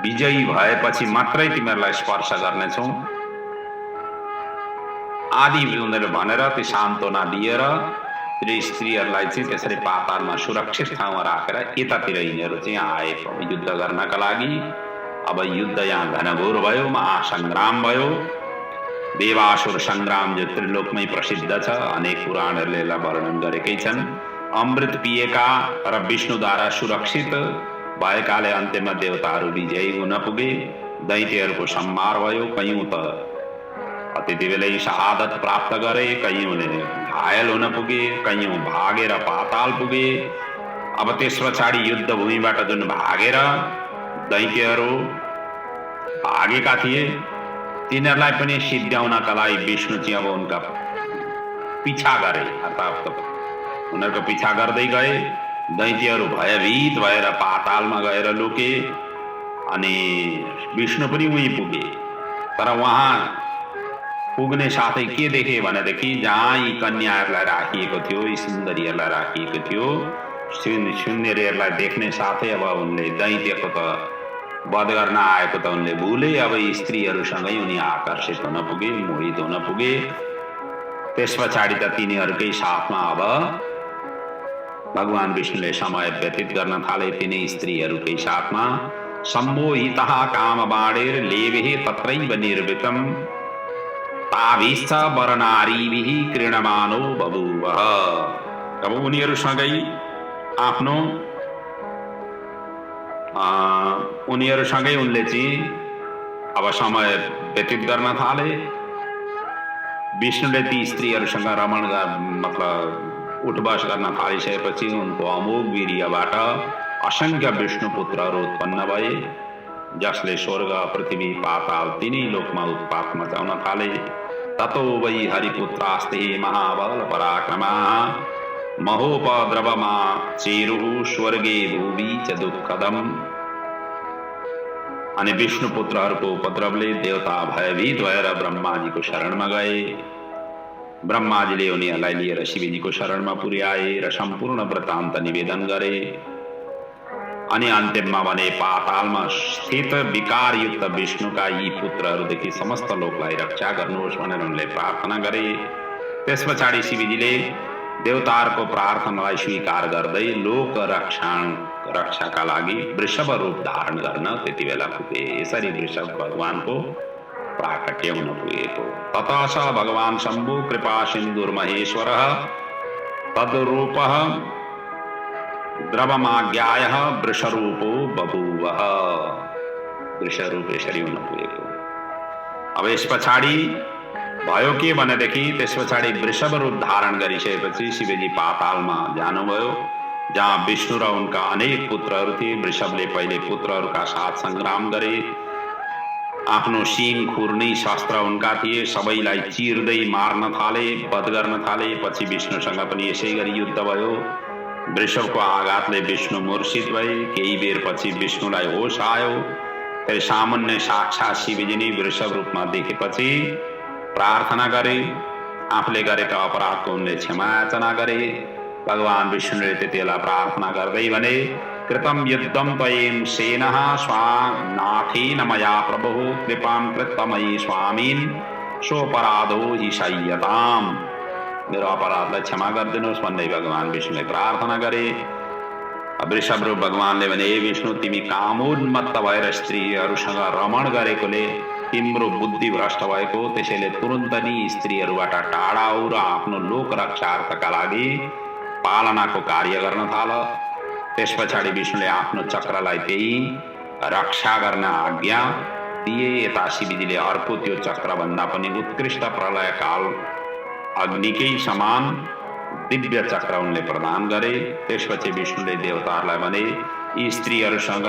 Speaker 1: विजयी भएपछि मात्रै तिमीहरूलाई स्पर्श गर्नेछौँ आदि उनीहरूले भनेर ती सान्त्वना दिएर स्त्रीहरूलाई चाहिँ त्यसरी पातालमा सुरक्षित ठाउँमा राखेर यतातिर यिनीहरू चाहिँ आए युद्ध गर्नका लागि। अब युद्ध यहाँ घनघोर भयो, महासङ्ग्राम भयो। देवासुर सङ्ग्राम जो त्रिलोकमै प्रसिद्ध छ, अनेक पुराणहरूले यसलाई वर्णन गरेकै छन्। अमृत पिएका र विष्णुद्वारा सुरक्षित भएकाले अन्त्यमा देवताहरू विजयी हुन पुगे। दैत्यहरूको संहार भयो। कयौं त त्यति बेलै शहादत प्राप्त गरे, कयौंले घायल हुन पुगे, कयौं भागेर पाताल पुगे। अब त्यस पछाडि युद्ध भूमिबाट जुन भागेर दैत्यहरू भागेका थिए तिनीहरूलाई पनि सिद्ध्याउनका लागि विष्णु चाहिँ अब उनका पिछा गरे, अर्थात् उनीहरूको पिछा गर्दै गए। दैत्यहरू भयभीत भएर पातालमा गएर लुके अनि विष्णु पनि उही पुगे। तर उहाँ पुग्ने साथै के देखे भनेदेखि जहाँ यी कन्याहरूलाई राखिएको थियो, यी सुन्दरीहरूलाई राखिएको थियो, सुन्दरीहरूलाई देख्ने साथै अब उनले दैत्यको त वध गर्न आएको त उनले भुले। अब स्त्रीहरूसँगै उनी आकर्षित हुन पुगे, मोहित हुन पुगे। त्यस पछाडि त तिनीहरूकै साथमा अब भगवान विष्णुले समय व्यतीत गर्न थाले तिनै स्त्रीहरूकै साथमा। सम्मोहितः कामबाणेर लेभे तत्रैव निर्वृतम् ताभिश्च वरनारीभिः क्रीडमानो बभूवः। अब उनीहरूसँगै आफ्नो उनीहरूसँगै उनले चाहिँ अब समय व्यतीत गर्न थाले। विष्णुले ती स्त्रीहरूसँग रमण मतलब उठबस गर्न थालिसकेपछि उनको अमोघ वीर्यबाट असंख्य विष्णु पुत्रहरू उत्पन्न भए, जसले स्वर्ग पृथ्वी पाताल तीनै लोकमा उत्पात मचाउन थाले। ततो वै हरिपुत्रास्ते महाबल पराक्रमाः महोपद्रवमा चेरुः स्वर्गे भूवि च दुःखदम्। अनि विष्णु पुत्रहरूको उपद्रवले देवता भयभीत भएर ब्रह्माजीको शरणमा गए। ब्रह्माजीले उनीहरूलाई लिएर शिवजीको शरणमा पुर्याए र सम्पूर्ण वृत्तान्त निवेदन गरे। अनि अन्त्यमा भने पातालमा स्थित विकारयुक्त विष्णुका यी पुत्रहरूदेखि समस्त लोकलाई रक्षा गर्नुहोस् भनेर उनले प्रार्थना गरे। त्यस पछाडि शिवजीले देवताहरूको प्रार्थनालाई स्वीकार गर्दै लोक रक्षाका लागि वृषभ रूप धारण गर्न त्यति बेला पुगे। यसरी वृषभ भगवानको प्राकट्य हुन पुगेको। ततः स भगवान शम्भु कृपा सिन्धुर्महेश्वरः तद्रूपः द्रवमाज्ञायः वृषरूपो बभूवः। वृषरूप यसरी हुन पुगेको। अब यस पछाडि भयो के भनेदेखि त्यस पछाडि वृषभ रूप धारण गरिसकेपछि शिवजी पातालमा जानुभयो, जहाँ विष्णु र उनका अनेक पुत्रहरू थिए। वृषभले पहिले पुत्रहरूका साथ संग्राम गरे। आफ्नो सिङ खुर्नी शस्त्र उनका थिए, सबैलाई चिर्दै मार्न थाले, वध गर्न थाले। पछि विष्णुसँग पनि यसै गरी युद्ध भयो। वृषभको आघातले विष्णु मूर्छित भए। केही बेर पछि विष्णुलाई होश आयो। फेरि सामान्य साक्षात शिवजी नै वृषभ रूपमा देखेपछि प्रार्थना गरे। आफूले गरेका अपराधको उनले क्षमा याचना गरे। भगवान विष्णुले त्यतिबेला प्रार्थना गर्दै भने, कृतं युद्धं त्वयेन सेनः स्वानाथेन मया प्रभुः कृपां कृत्वा मयि स्वामिन् सोऽपराधो हि सह्यताम्। मेरो अपराधलाई क्षमा गरिदिनुहोस् भन्दै भगवान विष्णुले प्रार्थना गरे। वृषभ रूप भगवानले भने, हे विष्णु, तिमी कामोन्मत्त भएर स्त्रीहरूसँग रमण गरेकोले तिम्रो बुद्धि भ्रष्ट भएको, त्यसैले तुरुन्त नै स्त्रीहरूबाट टाढा हो र आफ्नो लोक रक्षार्थका लागि पालनाको कार्य गर्न थाल। त्यस पछाडि विष्णुले आफ्नो चक्रलाई त्यही रक्षा गर्न आज्ञा दिए। यता शिवजीले अर्को त्यो चक्रभन्दा पनि उत्कृष्ट प्रलय काल अग्निकै समान दिव्य चक्र उनले प्रदान गरे। त्यसपछि विष्णुले देवताहरूलाई भने, यी स्त्रीहरूसँग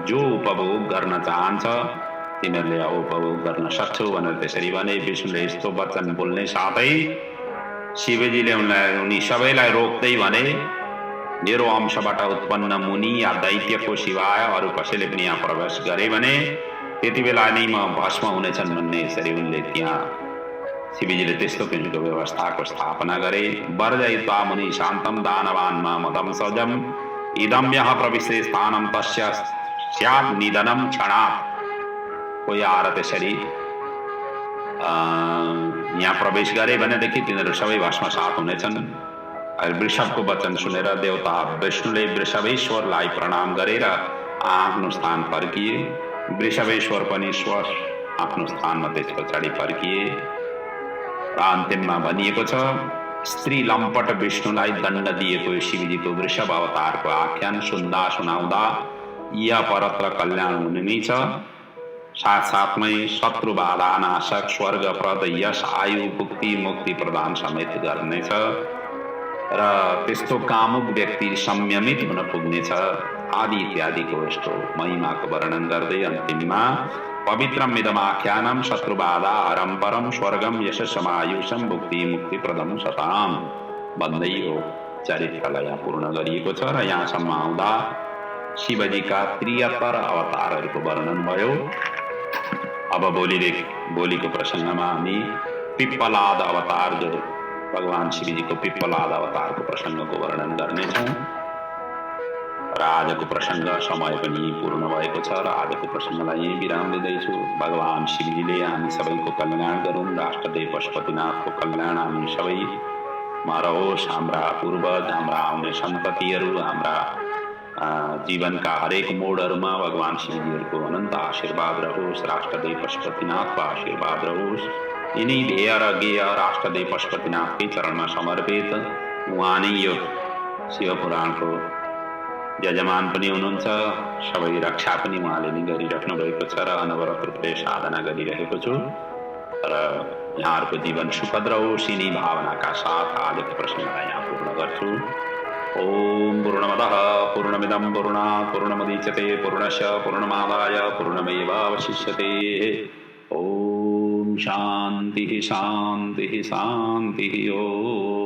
Speaker 1: जो उपभोग गर्न चाहन्छ तिमीहरूले उपभोग गर्न सक्छौ भनेर त्यसरी भने। विष्णुले यस्तो वचन बोल्ने साथै शिवजीले उनी सबैलाई रोक्दै भने, मेरो अंशबाट उत्पन्न मुनि या दैत्यको सिवाय अरू कसैले पनि यहाँ प्रवेश गरे भने त्यति बेला नै म भस्म हुनेछन् भन्ने यसरी उनले त्यहाँ शिवजीले त्यस्तो किसिमको व्यवस्थाको स्थापना गरे। वर्जयित्वा मुनि शान्तं दानवान्मा मदं सजम् इदं यः प्रविशे स्थानं तस्य स्यात् निधनं क्षणात्। कोही आएर त्यसरी यहाँ प्रवेश गरे भनेदेखि तिनीहरू सबै भस्मसात हुनेछन्। वृषभको वचन सुनेर देवता विष्णुले वृषभेश्वरलाई प्रणाम गरेर आफ्नो स्थान फर्किए। वृषभेश्वर पनि आफ्नो स्थानमा त्यस पछाडि फर्किए। अन्तिममा भनिएको छ, स्त्री लम्पट विष्णुलाई दण्ड दिएको शिवजीको वृषभ अवतारको आख्यान सुन्दा सुनाउँदा या परत्र कल्याण हुने नै छ। साथसाथमै शत्रु बाधा नाशक स्वर्गप्रद यश आयु भुक्ति मुक्ति प्रदान समेत गर्नेछ र त्यस्तो कामुक व्यक्ति संयमित हुन पुग्नेछ आदि इत्यादिको यस्तो महिमाको वर्णन गर्दै अन्तिममा पवित्रम इदमाख्यानम शत्रुबाधा हरम परम स्वर्गम यश समायुषम भुक्ति मुक्ति प्रदम सताम भन्दै हो चरित्रलाई यहाँ पूर्ण गरिएको छ र यहाँसम्म आउँदा शिवजीका 73 अवतारहरूको वर्णन भयो। अब भोलिको प्रसङ्गमा हामी पिप्पलाद अवतार, जो भगवान शिवजीको पिप्पलाद अवतारको प्रसङ्गको वर्णन गर्नेछौँ। र आजको प्रसङ्ग समय पनि पूर्ण भएको छ र आजको प्रसङ्गलाई यही विराम दिँदैछु। भगवान शिवजीले हामी सबैको कल्याण गरून्, राष्ट्रदेव पशुपतिनाथको कल्याण हामी सबैमा रहोस्। हाम्रा पूर्वज, हाम्रा आउने सन्ततिहरू, हाम्रा जीवनका हरेक मोडहरूमा भगवान शिवजीहरूको अनन्त आशीर्वाद रहोस्, राष्ट्रदेव पशुपतिनाथको आशीर्वाद रहोस्। यिनै ध्येय र गेय राष्ट्रदेव पशुपतिनाथकै चरणमा समर्पित। उहाँ नै यो शिवपुराणको यजमान पनि हुनुहुन्छ, सबै रक्षा पनि उहाँले नै गरिराख्नु भएको छ र अनवरत रूपले साधना गरिरहेको छु र यहाँहरूको जीवन सुखद रहोस्। यिनै भावनाका साथ आजको प्रसङ्गलाई यहाँ पूर्ण गर्छु। ओम पूर्णमदः पूर्णमिदं पूर्णात् पूर्णमुदच्यते पूर्णस्य पूर्णमादाय पूर्णमेवावशिष्यते। ओम शान्तिः शान्तिः शान्तिः। ओम।